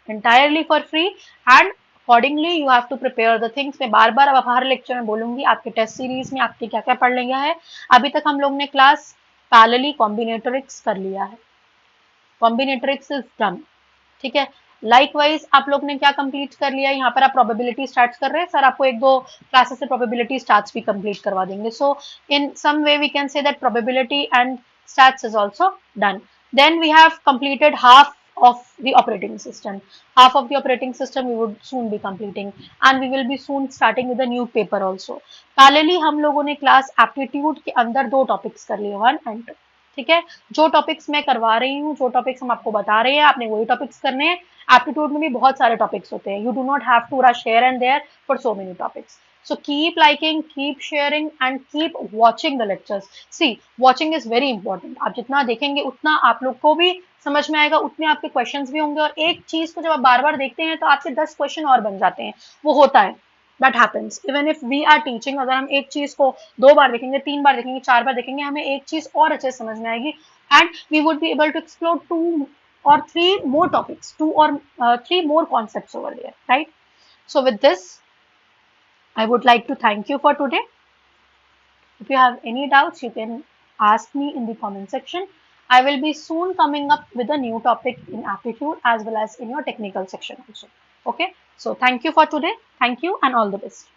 S1: entirely for free, and accordingly you have to prepare the things। मैं बार बार अब हर lecture में बोलूंगी, आपके test series में आपके क्या क्या पढ़ लिया है। अभी तक हम लोग ने क्लास पैरेलली कॉम्बिनेटरिक्स कर लिया है, कॉम्बिनेटरिक्स इज डन। ठीक है, लाइकवाइज आप लोग ने क्या कंप्लीट कर लिया, यहाँ पर आप प्रोबेबिलिटी स्टार्ट कर रहे हैं, सर आपको 1-2 क्लासेस से प्रोबेबिलिटी स्टार्ट्स भी कंप्लीट करवा देंगे। So in some way we can say that probability and starts is also done. Then we have completed half of the operating system, half of the operating system we would soon be completing, and we will be soon starting with a new paper also। parallelly हम लोगों ने class aptitude के अंदर 2 topics कर लिए, 1 and 2। ठीक है, जो टॉपिक्स मैं करवा रही हूँ, जो टॉपिक्स हम आपको बता रहे हैं, आपने वही टॉपिक्स करने हैं। एप्टीट्यूड में भी बहुत सारे टॉपिक्स होते हैं, you do not have to rush here and there for so many topics. So keep liking, keep sharing and keep watching the lectures. See, watching is very important. आप जितना देखेंगे उतना आप लोग को भी समझ में आएगा, उतने आपके क्वेश्चंस भी होंगे, और एक चीज को जब आप बार बार देखते हैं तो आपके 10 क्वेश्चन और बन जाते हैं। वो होता है, that happens even if we are teaching। अगर हम एक चीज को 2 बार देखेंगे, 3 बार देखेंगे, 4 बार देखेंगे, हमें एक चीज और अच्छे से समझ में आएगी, and we would be able to explore 2 or 3 more topics, 2 or 3 more concepts over there, right? So with this I would like to thank you for today. If you have any doubts, you can ask me in the comment section. I will be soon coming up with a new topic in aptitude as well as in your technical section also. Okay, so thank you for today. Thank you and all the best.